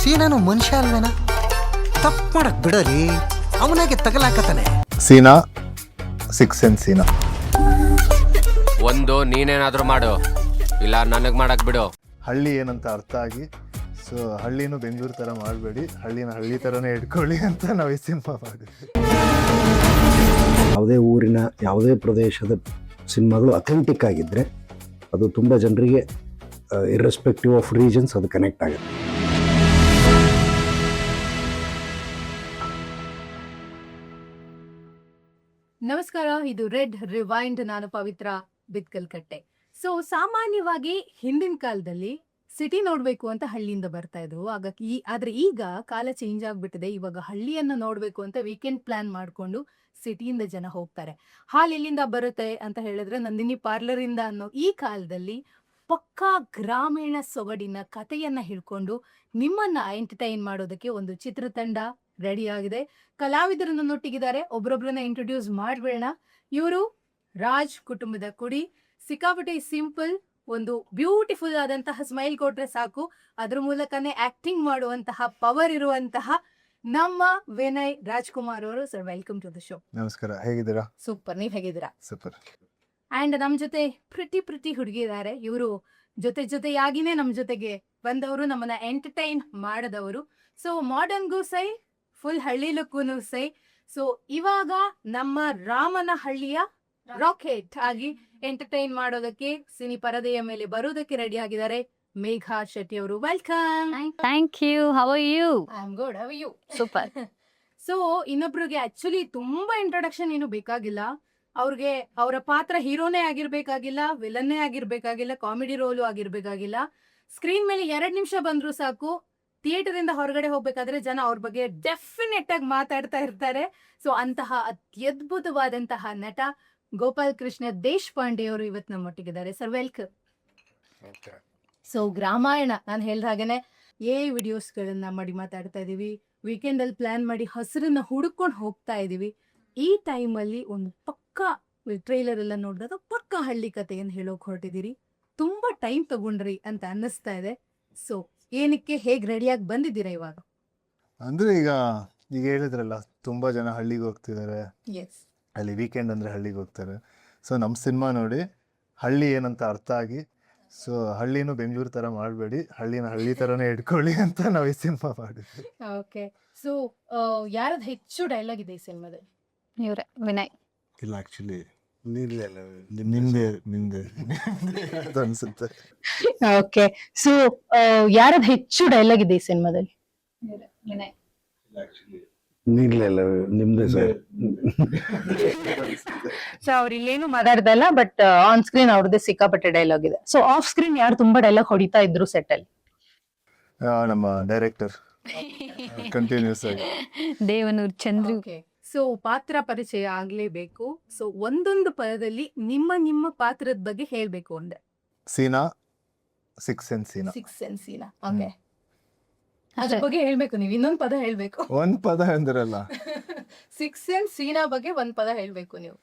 ಸೀನಾನು ಮನುಷ್ಯ ಅಲ್ವೇನ? ತಪ್ಪು ಮಾಡಕ್ ಬಿಡರಿ, ಅವನಾಗೆ ತಗಲಾಕತಾನೆ. ಸೀನಾ 6 ಸೆನ್ಸ್ ಸೀನಾ. ಒಂದು ನೀನೇನಾದ್ರೂ ಮಾಡು, ಇಲ್ಲ ನನಗ್ ಮಾಡಕ್ ಬಿಡು. ಹಳ್ಳಿ ಏನಂತ ಅರ್ಥ ಆಗಿ, ಸೊ ಹಳ್ಳಿನೂ ಬೆಂಗಳೂರು ಥರ ಮಾಡಬೇಡಿ, ಹಳ್ಳಿನ ಹಳ್ಳಿ ಥರನೇ ಇಟ್ಕೊಳ್ಳಿ ಅಂತ ನಾವು ಈ ಸಿನಿಮಾ ಮಾಡಿದ್ವಿ. ಯಾವುದೇ ಊರಿನ ಯಾವುದೇ ಪ್ರದೇಶದ ಸಿನಿಮಾಗಳು ಅಥೆಂಟಿಕ್ ಆಗಿದ್ದರೆ ಅದು ತುಂಬ ಜನರಿಗೆ ಇರ್ರೆಸ್ಪೆಕ್ಟಿವ್ ಆಫ್ ರೀಜನ್ಸ್ ಅದು ಕನೆಕ್ಟ್ ಆಗುತ್ತೆ. ನಮಸ್ಕಾರ, ಇದು ರೆಡ್ ರಿವೈಂಡ್. ನಾನು ಪವಿತ್ರ ಬಿತ್ಕಲ್ಕಟ್ಟೆ. ಸೊ ಸಾಮಾನ್ಯವಾಗಿ ಹಿಂದಿನ ಕಾಲದಲ್ಲಿ ಸಿಟಿ ನೋಡ್ಬೇಕು ಅಂತ ಹಳ್ಳಿಯಿಂದ ಬರ್ತಾ ಇದ್ರು. ಆದ್ರೆ ಈಗ ಕಾಲ ಚೇಂಜ್ ಆಗ್ಬಿಟ್ಟಿದೆ. ಇವಾಗ ಹಳ್ಳಿಯನ್ನ ನೋಡ್ಬೇಕು ಅಂತ ವೀಕೆಂಡ್ ಪ್ಲಾನ್ ಮಾಡ್ಕೊಂಡು ಸಿಟಿಯಿಂದ ಜನ ಹೋಗ್ತಾರೆ. ಹಾಲ್ ಎಲ್ಲಿಂದ ಬರುತ್ತೆ ಅಂತ ಹೇಳಿದ್ರೆ ನಂದಿನಿ ಪಾರ್ಲರ್ ಇಂದ ಅನ್ನೋ ಈ ಕಾಲದಲ್ಲಿ ಪಕ್ಕಾ ಗ್ರಾಮೀಣ ಸೊಗಡಿನ ಕಥೆಯನ್ನ ಹಿಡ್ಕೊಂಡು ನಿಮ್ಮನ್ನ ಎಂಟರ್ಟೈನ್ ಮಾಡೋದಕ್ಕೆ ಒಂದು ಚಿತ್ರತಂಡ ರೆಡಿ ಆಗಿದೆ. ಕಲಾವಿದರು ನನ್ನೊಟ್ಟಿಗಿದ್ದಾರೆ. ಒಬ್ರೊಬ್ರನ್ನ ಇಂಟ್ರೊಡ್ಯೂಸ್ ಮಾಡ್ಬೇಡ. ಇವರು ರಾಜ್ ಕುಟುಂಬದ ಕುಡಿ. ಸಿಕ್ಕಾಪಟ್ಟೆ ಸಿಂಪಲ್, ಒಂದು ಬ್ಯೂಟಿಫುಲ್ ಆದಂತಹ ಸ್ಮೈಲ್ ಕೊಟ್ರೆ ಸಾಕು, ಅದ್ರ ಮೂಲಕನೇ ಆಕ್ಟಿಂಗ್ ಮಾಡುವಂತಹ ಪವರ್ ಇರುವಂತಹ ನಮ್ಮ ವಿನಯ್ ರಾಜ್ಕುಮಾರ್ ಅವರು. Sir, welcome to the show. ನಮಸ್ಕಾರ, ಹೇಗಿದ್ದೀರಾ? ಸೂಪರ್, ನೀವ್ ಹೇಗಿದ್ದೀರಾ? ಸೂಪರ್. ಅಂಡ್ ನಮ್ ಜೊತೆ ಪ್ರಿಟಿ ಹುಡುಗಿ ಇದ್ದಾರೆ. ಇವರು ಜೊತೆಯಾಗಿನೇ ನಮ್ ಜೊತೆಗೆ ಬಂದವರು, ನಮ್ಮನ್ನ ಎಂಟರ್ಟೈನ್ ಮಾಡದವರು. ಸೊ ಮಾಡರ್ನ್ಗೂ ಸೈ, ಫುಲ್ ಹಳ್ಳಿ ಲುಕ್ಕೂನು ಸೈ. ಸೊ ಇವಾಗ ನಮ್ಮ ರಾಮನ ಹಳ್ಳಿಯ ರಾಕೆಟ್ ಆಗಿ ಎಂಟರ್ಟೈನ್ ಮಾಡೋದಕ್ಕೆ ಸಿನಿ ಪರದೆಯ ಮೇಲೆ ಬರೋದಕ್ಕೆ ರೆಡಿ ಆಗಿದ್ದಾರೆ ಮೇಘಾ ಶೆಟ್ಟಿ ಅವರು. Welcome. Thank you. How are you? I am good. How are you? Super. So ಇನ್ನೊಬ್ರಿಗೆ ಆಕ್ಚುಲಿ ತುಂಬಾ ಇಂಟ್ರೊಡಕ್ಷನ್ ಏನು ಬೇಕಾಗಿಲ್ಲ. ಅವ್ರಿಗೆ ಅವರ ಪಾತ್ರ ಹೀರೋನೇ ಆಗಿರ್ಬೇಕಾಗಿಲ್ಲ, ವಿಲನ್ನೇ ಆಗಿರ್ಬೇಕಾಗಿಲ್ಲ, ಕಾಮಿಡಿ ರೋಲು ಆಗಿರ್ಬೇಕಾಗಿಲ್ಲ. ಸ್ಕ್ರೀನ್ ಮೇಲೆ 2 ನಿಮಿಷ ಬಂದ್ರು ಸಾಕು. ಥಿಯೇಟರ್ ಇಂದ ಹೊರಗಡೆ ಹೋಗ್ಬೇಕಾದ್ರೆ ಜನ ಅವ್ರ ಬಗ್ಗೆ ಡೆಫಿನೆಟ್ ಆಗಿ ಮಾತಾಡ್ತಾ ಇರ್ತಾರೆ. ಸೊ ಅಂತಹ ಅತ್ಯದ್ಭುತವಾದಂತಹ ನಟ ಗೋಪಾಲ್ ಕೃಷ್ಣ ದೇಶಪಾಂಡೆ ಅವರು ಇವತ್ತು ನಮ್ಮೊಟ್ಟಿಗಿದ್ದಾರೆ. Sir, welcome. ಸೊ ಗ್ರಾಮಾಯಣ, ನಾನು ಹೇಳ್ದ ಹಾಗೇನೆ ವಿಡಿಯೋಸ್ಗಳನ್ನ ಮಾಡಿ ಮಾತಾಡ್ತಾ ಇದೀವಿ. ವೀಕೆಂಡ್ ಅಲ್ಲಿ ಪ್ಲಾನ್ ಮಾಡಿ ಹಸಿರನ್ನ ಹುಡುಕೊಂಡು ಹೋಗ್ತಾ ಇದೀವಿ. ಈ ಟೈಮಲ್ಲಿ ಒಂದು ಪಕ್ಕಾ ಟ್ರೈಲರ್ ಎಲ್ಲ ನೋಡಿದಾಗ ಪಕ್ಕಾ ಹಳ್ಳಿ ಕಥೆಯನ್ನು ಹೇಳೋಕ್ ಹೊರಟಿದ್ದೀರಿ. ತುಂಬಾ ಟೈಮ್ ತಗೊಂಡ್ರಿ ಅಂತ ಅನ್ನಿಸ್ತಾ ಇದೆ. ಸೊ ಏನಕ್ಕೆ, ಹೇಗ್ ರೆಡಿಯಾಗಿ ಬಂದಿದ್ದೀರಾ ಇವಾಗ? ಅಂದ್ರೆ ಈಗ ಹೇಳಿದ್ರಲ್ಲ, ತುಂಬಾ ಜನ ಹಳ್ಳಿಗೆ ಹೋಗ್ತಿದ್ದಾರೆ, ಎಸ್, ಅಲ್ಲಿ ವೀಕೆಂಡ್ ಅಂದ್ರೆ ಹಳ್ಳಿಗೆ ಹೋಗ್ತಾರೆ. ಸೊ ನಮ್ಮ ಸಿನಿಮಾ ನೋಡಿ ಹಳ್ಳಿ ಏನಂತ ಅರ್ಥ ಆಗಿ, ಸೊ ಹಳ್ಳಿನೂ ಬೆಂಗಳೂರು ಥರ ಮಾಡಬೇಡಿ, ಹಳ್ಳಿನ ಹಳ್ಳಿ ಥರನೇ ಇಟ್ಕೊಳ್ಳಿ ಅಂತ ನಾವು ಈ ಸಿನಿಮಾ ಮಾಡಿದ್ವಿ. ಓಕೆ. ಸೊ ಯಾರದ್ ಹೆಚ್ಚು ಡೈಲಾಗ್ ಇದೆ ಈ ಸಿನಿಮಾದಲ್ಲಿ? ಇವ್ರೆ ವಿನಯ್. ಇಲ್ಲ, ಆಕ್ಚುಲಿ ನಿಮ್ದೆ ಅಂತ ಅನ್ಸುತ್ತೆ. ಓಕೆ. ಸೊ ಯಾರದ್ ಹೆಚ್ಚು ಡೈಲಾಗ್ ಇದೆ ಈ ಸಿನಿಮಾದಲ್ಲಿ? ವಿನಯ್. ನೀಗ್ಲೆಲ್ಲ ನಿಮ್ದೇ ಸರ್. ಸೊ ಅವ್ರು ಇಲ್ಲೇನು ಮಾತಾಡ್ತಾ ಇಲ್ಲ, ಬಟ್ ಆನ್ ಸ್ಕ್ರೀನ್ ಅವ್ರದ್ದೇ ಸಿಕ್ಕಾಪಟ್ಟೆ ಡೈಲಾಗ್ ಇದೆ. ಸೊ ಆಫ್ ಸ್ಕ್ರೀನ್ ಯಾರು ತುಂಬಾ ಡೈಲಾಗ್ ಹೊಡಿತಾ ಇದ್ರು ಸೆಟ್ ಅಲ್ಲಿ? ನಮ್ಮ ಡೈರೆಕ್ಟರ್ ಕಂಟಿನ್ಯೂಸ್ ಆಗಿ. ದೇವನೂರ್ ಚಂದ್ರು. ಸೊ ಪಾತ್ರ ಪರಿಚಯ ಆಗ್ಲೇಬೇಕು. ಸೊ ಒಂದೊಂದು ಪದದಲ್ಲಿ ನಿಮ್ಮ ಪಾತ್ರದ ಬಗ್ಗೆ ಹೇಳ್ಬೇಕು ಅಂದ್ರೆ. ಸೀನಾ 6 ಸೆನ್ಸ್ ಸೀನಾ. 6 ಸೆನ್ಸ್ ಸೀನಾ. ಓಕೆ, ಅದ್ರ ಬಗ್ಗೆ ಹೇಳ್ಬೇಕು. ನೀವು ಇನ್ನೊಂದು ಪದ ಹೇಳ್ಬೇಕು. ಒಂದ್ ಪದ ಅಂದ್ರಲ್ಲ. 6 ಸೆನ್ಸ್ ಸೀನಾ ಬಗ್ಗೆ ಒಂದ್ ಪದ ಹೇಳ್ಬೇಕು ನೀವು.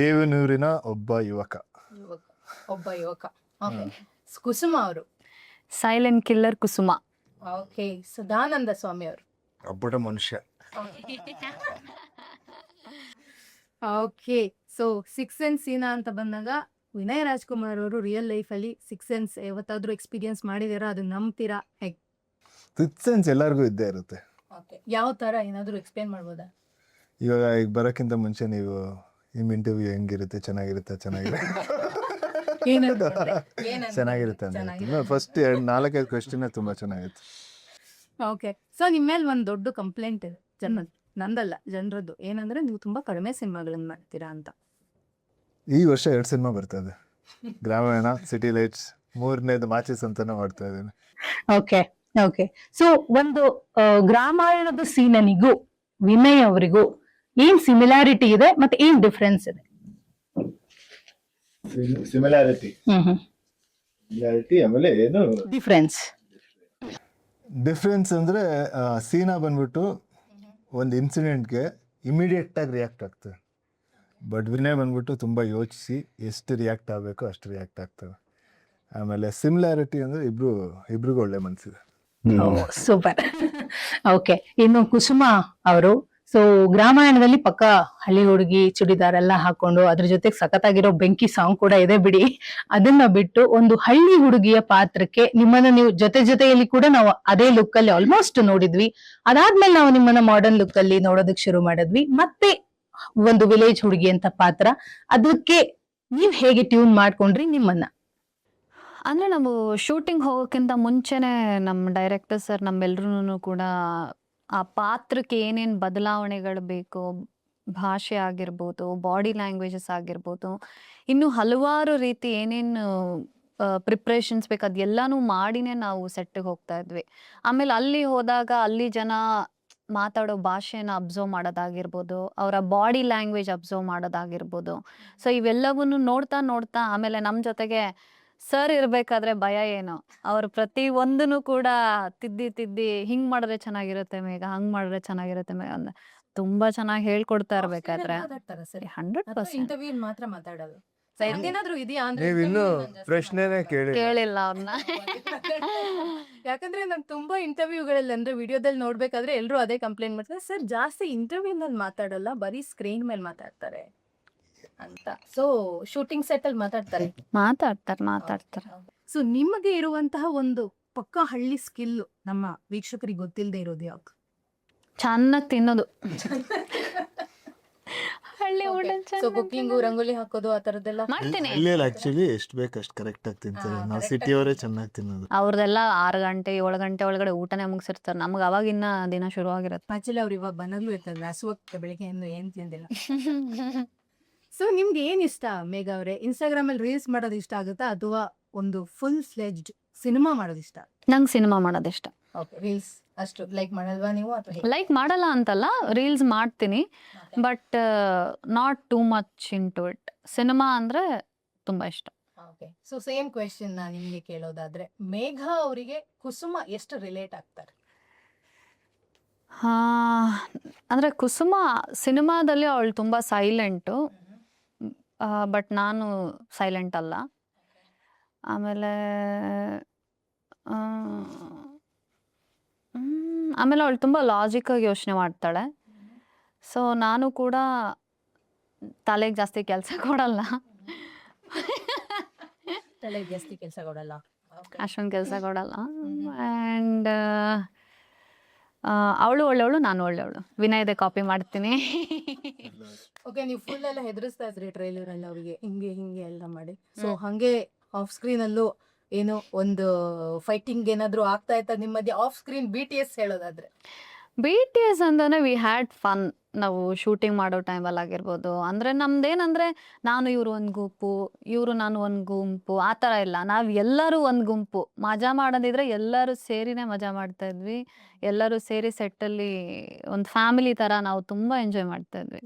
ದೇವನೂರಿನ ಒಬ್ಬ ಯುವಕ. ಒಬ್ಬ ಯುವಕ. ಓಕೆ. ಕುಸುಮ ಅವರು ಸೈಲೆಂಟ್ ಕಿಲ್ಲರ್ ಕುಸುಮ. ಓಕೆ. ಸದಾನಂದ ಸ್ವಾಮಿ ಅವರು ಅಬ್ಬಟ ಮನುಷ್ಯ. ಓಕೆ. ಸೊ 6 ಸೆನ್ಸ್ ಸೀನಾ ಅಂತ ಬಂದಾಗ ವಿನಯ್ ರಾಜ್ಕುಮಾರ್ ಅವರು ರಿಯಲ್ ಲೈಫ್ ಅಲ್ಲಿ 6 ಸೆನ್ಸ್ ಯಾವತ್ತಾದ್ರೂ ಎಕ್ಸ್ಪೀರಿಯನ್ಸ್ ಮಾಡಿದೀರಾ? ಅದು ನಂಬ್ತೀರಾ? ಹೇಗೆ? 6 ಸೆನ್ಸ್ ಎಲ್ಲರಿಗೂ ಇದ್ದೇ ಇರುತ್ತೆ. ಯಾವ ತರ, ಏನಾದ್ರು ಎಕ್ಸ್ಪ್ಲೇನ್ ಮಾಡ್ಬೋದಾ? ಇವಾಗ ಈಗ ಬರೋಕ್ಕಿಂತ ಮುಂಚೆ ನೀವು ನಿಮ್ಮ ಇಂಟರ್ವ್ಯೂ ಹೆಂಗಿರುತ್ತೆ, ಚೆನ್ನಾಗಿರುತ್ತೆ ಚೆನ್ನಾಗಿರುತ್ತೆ ಅಂತ ಫಸ್ಟ್ 4-5 ಕ್ವೆಶ್ಚನ್ ತುಂಬಾ ಚೆನ್ನಾಗಿತ್ತು. ಓಕೆ. ಸೊ ನಿಮ್ಮ ಮೇಲೆ ಒಂದು ದೊಡ್ಡ ಕಂಪ್ಲೇಂಟ್ ಇದೆ ನಂದಲ್ಲ, ಜನರದ್ದು. ಏನಂದ್ರೆ ನೀವು ತುಂಬಾ ಕಡಿಮೆ ಸಿನಿಮಾಗಳನ್ನ ಮಾಡ್ತೀರಾ ಅಂತ. ಈ ವರ್ಷ 2 ಸಿನಿಮಾ ಬರ್ತಾ ಇದೆ. ಗ್ರಾಮೀಣ, ಸಿಟಿ ಲೈಟ್ಸ್, 3ನೇದು ಮಾಚಿಸ್ ಅಂತಾನೆ ಮಾಡ್ತಾ ಇದ್ದೀನಿ. ಓಕೆ. ಓಕೆ. ಸೊ ಒಂದು ಗ್ರಾಮಾಯಣದ ಸೀನನಿಗೂ ವಿನಯ್ ಅವರಿಗೂ ಏನ್ ಸಿಮಿಲಾರಿಟಿ ಇದೆ ಮತ್ತೆ ಏನ್ ಡಿಫ್ರೆನ್ಸ್ ಇದೆ? ಸಿಮಿಲಾರಿಟಿ ಆಮೇಲೆ ಏನು ಡಿಫ್ರೆನ್ಸ್ ಅಂದ್ರೆ ಸೀನಾ ಬಂದ್ಬಿಟ್ಟು ಒಂದು ಇನ್ಸಿಡೆಂಟ್ಗೆ ಇಮಿಡಿಯೇಟ್ ಆಗಿ ರಿಯಾಕ್ಟ್ ಆಗ್ತದೆ. ಬಟ್ ವಿನಯ್ ಬಂದ್ಬಿಟ್ಟು ತುಂಬ ಯೋಚಿಸಿ ಎಷ್ಟು ರಿಯಾಕ್ಟ್ ಆಗಬೇಕೋ ಅಷ್ಟು ರಿಯಾಕ್ಟ್ ಆಗ್ತವೆ. ಆಮೇಲೆ ಸಿಮಿಲಾರಿಟಿ ಅಂದರೆ ಇಬ್ರಿಗೂ ಒಳ್ಳೆ ಮನಸ್ಸಿದೆ. ಸೂಪರ್. ಓಕೆ, ಇನ್ನು ಕುಸುಮ ಅವರು ಸೊ ಗ್ರಾಮಾಯಣದಲ್ಲಿ ಪಕ್ಕ ಹಳ್ಳಿ ಹುಡುಗಿ ಚೂಡಿದಾರ್ ಎಲ್ಲ ಹಾಕೊಂಡು ಅದ್ರ ಜೊತೆಗೆ ಸಖತ್ತಾಗಿರೋ ಬೆಂಕಿ ಸಾಂಗ್ ಕೂಡ ಇದೆ ಬಿಡಿ. ಅದನ್ನ ಬಿಟ್ಟು ಒಂದು ಹಳ್ಳಿ ಹುಡುಗಿಯ ಪಾತ್ರಕ್ಕೆ ನಿಮ್ಮನ್ನ ನೀವು ಜೊತೆಯಲ್ಲಿ ಕೂಡ ನಾವು ಅದೇ ಲುಕ್ ಅಲ್ಲಿ ಆಲ್ಮೋಸ್ಟ್ ನೋಡಿದ್ವಿ. ಅದಾದ್ಮೇಲೆ ನಾವು ನಿಮ್ಮನ್ನ ಮಾಡರ್ನ್ ಲುಕ್ ಅಲ್ಲಿ ನೋಡೋದಕ್ ಶುರು ಮಾಡಿದ್ವಿ. ಮತ್ತೆ ಒಂದು ವಿಲೇಜ್ ಹುಡುಗಿ ಅಂತ ಪಾತ್ರ, ಅದಕ್ಕೆ ನೀವ್ ಹೇಗೆ ಟ್ಯೂನ್ ಮಾಡ್ಕೊಂಡ್ರಿ ನಿಮ್ಮನ್ನ? ಅಂದ್ರೆ ನಾವು ಶೂಟಿಂಗ್ ಹೋಗೋಕ್ಕಿಂತ ಮುಂಚೆನೆ ನಮ್ಮ ಡೈರೆಕ್ಟರ್ ಸರ್ ನಮ್ಮೆಲ್ರೂ ಕೂಡ ಆ ಪಾತ್ರಕ್ಕೆ ಏನೇನು ಬದಲಾವಣೆಗಳು ಬೇಕು, ಭಾಷೆ ಆಗಿರ್ಬೋದು, ಬಾಡಿ ಲ್ಯಾಂಗ್ವೇಜಸ್ ಆಗಿರ್ಬೋದು, ಇನ್ನು ಹಲವಾರು ರೀತಿ ಏನೇನು ಪ್ರಿಪ್ರೇಷನ್ಸ್ ಬೇಕು ಅದೆಲ್ಲಾನು ಮಾಡಿನೇ ನಾವು ಸೆಟ್ಟಿಗೆ ಹೋಗ್ತಾ ಇದ್ವಿ. ಆಮೇಲೆ ಅಲ್ಲಿ ಹೋದಾಗ ಅಲ್ಲಿ ಜನ ಮಾತಾಡೋ ಭಾಷೆನ ಅಬ್ಸರ್ವ್ ಮಾಡೋದಾಗಿರ್ಬೋದು, ಅವರ ಬಾಡಿ ಲ್ಯಾಂಗ್ವೇಜ್ ಅಬ್ಸರ್ವ್ ಮಾಡೋದಾಗಿರ್ಬೋದು. ಸೊ ಇವೆಲ್ಲವನ್ನು ನೋಡ್ತಾ ನೋಡ್ತಾ ಆಮೇಲೆ ನಮ್ಮ ಜೊತೆಗೆ ಸರ್ ಇರ್ಬೇಕಾದ್ರೆ ಭಯ ಏನು, ಅವ್ರು ಪ್ರತಿ ಒಂದನ್ನು ಕೂಡ ತಿದ್ದಿ ಹಿಂಗ್ ಮಾಡಿದ್ರೆ ಚೆನ್ನಾಗಿರುತ್ತೆ ಮೇಘ, ಹಂಗ್ ಮಾಡಿದ್ರೆ ಚೆನ್ನಾಗಿರುತ್ತೆ ಮೇಘ ಅಂತ ತುಂಬಾ ಚೆನ್ನಾಗಿ ಹೇಳ್ಕೊಡ್ತಾ ಇರ್ಬೇಕಾದ್ರೆ 100% ಇಂಟರ್ವ್ಯೂ ಮಾತ್ರ ಮಾತಾಡೋದು. ನೀವ್ ಇನ್ನು ಪ್ರಶ್ನೆನೇ ಕೇಳಿಲ್ಲ ಅವ್ರನ್ನ. ಯಾಕಂದ್ರೆ ನಾನು ತುಂಬಾ ಇಂಟರ್ವ್ಯೂಗಳಲ್ಲಿ ಅಂದ್ರೆ ವಿಡಿಯೋದಲ್ಲಿ ನೋಡ್ಬೇಕಾದ್ರೆ ಎಲ್ರು ಅದೇ ಕಂಪ್ಲೇಂಟ್ ಮಾಡ್ತಾರೆ, ಸರ್ ಜಾಸ್ತಿ ಇಂಟರ್ವ್ಯೂ ನಲ್ಲಿ ಮಾತಾಡಲ್ಲ, ಬರೀ ಸ್ಕ್ರೀನ್ ಮೇಲೆ ಮಾತಾಡ್ತಾರೆ ಅಂತ. ಸೊ ಶೂಟಿಂಗ್ ಸೆಟ್ ಅಲ್ಲಿ ಮಾತಾಡ್ತಾರೆ. ಸೊ ನಿಮಗೆ ಇರುವಂತಹ ಒಂದು ಪಕ್ಕಾ ಹಳ್ಳಿ ಸ್ಕಿಲ್ ನಮ್ಮ ವೀಕ್ಷಕರಿಗೆ ಗೊತ್ತಿಲ್ಲದೆ ಇರೋದು ಯಾಕೆ? ಚೆನ್ನಾಗಿ ತಿನ್ನೋದು. ಹಳ್ಳಿ ಊಟ ಸೊ ಕುಕಿಂಗ್, ರಂಗೋಲಿ ಹಾಕೋದು ಆ ತರದ್ದೆಲ್ಲ ಮಾಡ್ತೀನಿ. ಆಕ್ಚುಲಿ ಎಷ್ಟು ಬೇಕು ಅಷ್ಟು ಕರೆಕ್ಟ್ ಆಗಿ ತಿಂತಾರೆ. ನಾವು ಸಿಟಿಯವರೇ ಚೆನ್ನಾಗಿ ತಿನ್ನೋದು. ಅವ್ರದೆಲ್ಲ 6 ಗಂಟೆ 7 ಗಂಟೆ ಒಳಗಡೆ ಊಟನೇ ಮುಗಿಸಿರ್ತಾರೆ. ನಮ್ಗೆ ಅವಾಗಿನ್ನ ದಿನ ಶುರು ಆಗಿರತ್ತೆ. ಆಕ್ಚುಲಿ ಅವ್ರು ಇವಾಗ ಬನಗ್ಲು ಇರ್ತದೆ, ಹಸುವಕ್ಕೆ ಬೆಳಿಗ್ಗೆ ಏನ್ ತಿಂದಿಲ್ಲ. ಸೊ ನಿಮ್ಗೆ ಏನ್ ಇಷ್ಟ ಮೇಘ ಅವ್ರೆ? ಇನ್ಸ್ಟಾಗ್ರಾಮ್ ಅಲ್ಲಿ ರೀಲ್ಸ್ ಮಾಡೋದು ಇಷ್ಟ ಆಗುತ್ತಾ ಅಥವಾ ಒಂದು ಫುಲ್ ಫ್ಲೆಜ್ಡ್ ಸಿನಿಮಾ ಮಾಡೋದು ಇಷ್ಟ? ನಂಗೆ ಸಿನಿಮಾ ಮಾಡೋದು ಇಷ್ಟ. ರೀಲ್ಸ್ ಅಷ್ಟು ಲೈಕ್ ಮಾಡಲ್ವಾ ನೀವು ಅಥವಾ ಲೈಕ್ ಮಾಡಲ್ಲ ಅಂತಲ್ಲ, ರೀಲ್ಸ್ ಮಾಡ್ತೀನಿ, but not too much into ಇಟ್. ಸಿನಿಮಾ ಅಂದ್ರೆ ತುಂಬಾ ಇಷ್ಟ. ಓಕೆ. ಸೊ ಸೇಮ್ ಕ್ವೆಶ್ಚನ್ ನಾನು ನಿಮ್ಗೆ ಕೇಳೋದಾದ್ರೆ, ಮೇಘ ಅವರಿಗೆ ಕುಸುಮ ಎಷ್ಟು ರಿಲೇಟ್ ಆಗ್ತಾರೆ? ಅಂದ್ರೆ ಕುಸುಮ ಸಿನಿಮಾದಲ್ಲಿ ಅವಳು ತುಂಬಾ ಸೈಲೆಂಟು, ಬಟ್ ನಾನು ಸೈಲೆಂಟ್ ಅಲ್ಲ. ಆಮೇಲೆ ಅವಳು ತುಂಬ ಲಾಜಿಕ್ಕಾಗಿ ಯೋಚನೆ ಮಾಡ್ತಾಳೆ. ಸೊ ನಾನು ಕೂಡ ತಲೆಗೆ ಜಾಸ್ತಿ ಕೆಲಸ ಕೊಡಲ್ಲ, ಅಷ್ಟೊಂದು ಕೆಲಸ ಕೊಡಲ್ಲ. ಆ್ಯಂಡ್ ಅವಳು ಒಳ್ಳೆಯವಳು, ನಾನು ಒಳ್ಳೆಯವಳು. ವಿನಯದ ಕಾಪಿ ಮಾಡ್ತೀನಿ. ಓಕೆ, ನೀವು ಫುಲ್ ಎಲ್ಲ ಹೆದರಿಸ್ತಾ ಇದ್ರಿ ಟ್ರೈಲರ್ ಅಲ್ಲಿ ಅವರಿಗೆ ಹಿಂಗೆ ಎಲ್ಲ ಮಾಡಿ. ಸೊ ಹಂಗೆ ಆಫ್ ಸ್ಕ್ರೀನ್ ಅಲ್ಲೂ ಏನೋ ಒಂದು ಫೈಟಿಂಗ್ ಏನಾದ್ರು ಆಗ್ತಾ ಇತ್ತ ನಿಮ್ಮ ಮಧ್ಯೆ ಆಫ್ ಸ್ಕ್ರೀನ್? BTS ಹೇಳೋದಾದ್ರೆ BTS ಅಂದ್ರೆ ವಿ ಹ್ಯಾಡ್ ಫನ್. ನಾವು ಶೂಟಿಂಗ್ ಮಾಡೋ ಟೈಮಲ್ಲಿ ಆಗಿರ್ಬೋದು, ಅಂದರೆ ನಮ್ದೇನಂದ್ರೆ ನಾನು ಇವರು ಒಂದು ಗುಂಪು, ಇವರು ನಾನು ಒಂದು ಗುಂಪು, ಆ ಥರ ಇಲ್ಲ. ನಾವು ಎಲ್ಲರೂ ಒಂದು ಗುಂಪು. ಮಜಾ ಮಾಡೋದಿದ್ರೆ ಎಲ್ಲರೂ ಸೇರಿನೇ ಮಜಾ ಮಾಡ್ತಾ ಇದ್ವಿ. ಎಲ್ಲರೂ ಸೇರಿ ಸೆಟ್ಟಲ್ಲಿ ಒಂದು ಫ್ಯಾಮಿಲಿ ಥರ ನಾವು ತುಂಬ ಎಂಜಾಯ್ ಮಾಡ್ತಾ ಇದ್ವಿ.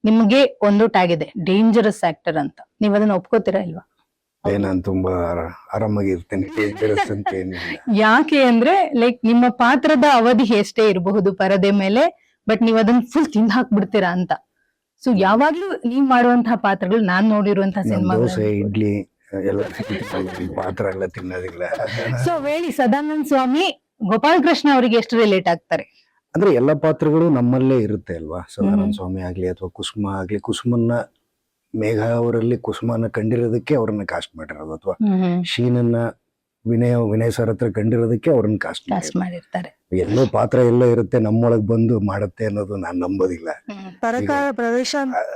ನಿಮ್ಗೆ ಒಂದು ಟ್ಯಾಗ್ ಇದೆ, ಡೇಂಜರಸ್ ಆಕ್ಟರ್ ಅಂತ. ನೀವ್ ಅದನ್ನ ಒಪ್ಕೋತೀರಾ ಇಲ್ವಾ? ನಾನು ತುಂಬಾ ಆರಾಮಾಗಿರ್ತೇನೆ, dangerous ಅಂತ ಏನಿಲ್ಲ. ಯಾಕೆ ಅಂದ್ರೆ ಲೈಕ್ ನಿಮ್ಮ ಪಾತ್ರದ ಅವಧಿ ಎಷ್ಟೇ ಇರಬಹುದು ಪರದೆ ಮೇಲೆ, ಬಟ್ ನೀವ್ ಅದನ್ನ ಫುಲ್ ತಿಂದ್ ಹಾಕ್ಬಿಡ್ತೀರಾ ಅಂತ. ಸೊ ಯಾವಾಗ್ಲೂ ನೀವ್ ಮಾಡುವಂತಹ ಪಾತ್ರಗಳು ನಾನ್ ನೋಡಿರುವಂತಹ ನಾನ್ ಸಿನಿಮಾ ದೋಸೆ ಇಡ್ಲಿ ಎಲ್ಲ ಪಾತ್ರ ಎಲ್ಲ ತಿನ್ನೋದಿಲ್ಲ. ಸೊ ವೇಳಿ ಸದಾನಂದ ಸ್ವಾಮಿ, ಗೋಪಾಲ್ ಕೃಷ್ಣ ಅವರಿಗೆ ಎಷ್ಟು ರಿಲೇಟ್ ಆಗ್ತಾರೆ? ಅಂದ್ರೆ ಎಲ್ಲ ಪಾತ್ರಗಳು ನಮ್ಮಲ್ಲೇ ಇರುತ್ತೆ ಅಲ್ವಾ. ಸದಾನಂದ ಸ್ವಾಮಿ ಆಗ್ಲಿ ಅಥವಾ ಕುಸುಮ ಆಗ್ಲಿ, ಕುಸುಮನ್ನ ಮೇಘ ಅವರಲ್ಲಿ ಕುಸುಮನ ಕಂಡಿರೋದಕ್ಕೆ ಅವ್ರನ್ನ ಕಾಸ್ಟ್ ಮಾಡಿರೋದು, ಅಥವಾ ಶೀನನ್ನ ವಿನಯ್ ಸರ್ ಹತ್ರ ಕಂಡಿರೋದಕ್ಕೆ ಅವ್ರನ್ನ ಕಾಸ್ಟ್ ಮಾಡಿರ್ತಾರೆ. ಎಲ್ಲೋ ಪಾತ್ರ ಎಲ್ಲೋ ಇರುತ್ತೆ, ನಮ್ಮೊಳಗ್ ಬಂದು ಮಾಡುತ್ತೆ ಅನ್ನೋದು ನಾನ್ ನಂಬೋದಿಲ್ಲ. ಪ್ರವೇಶ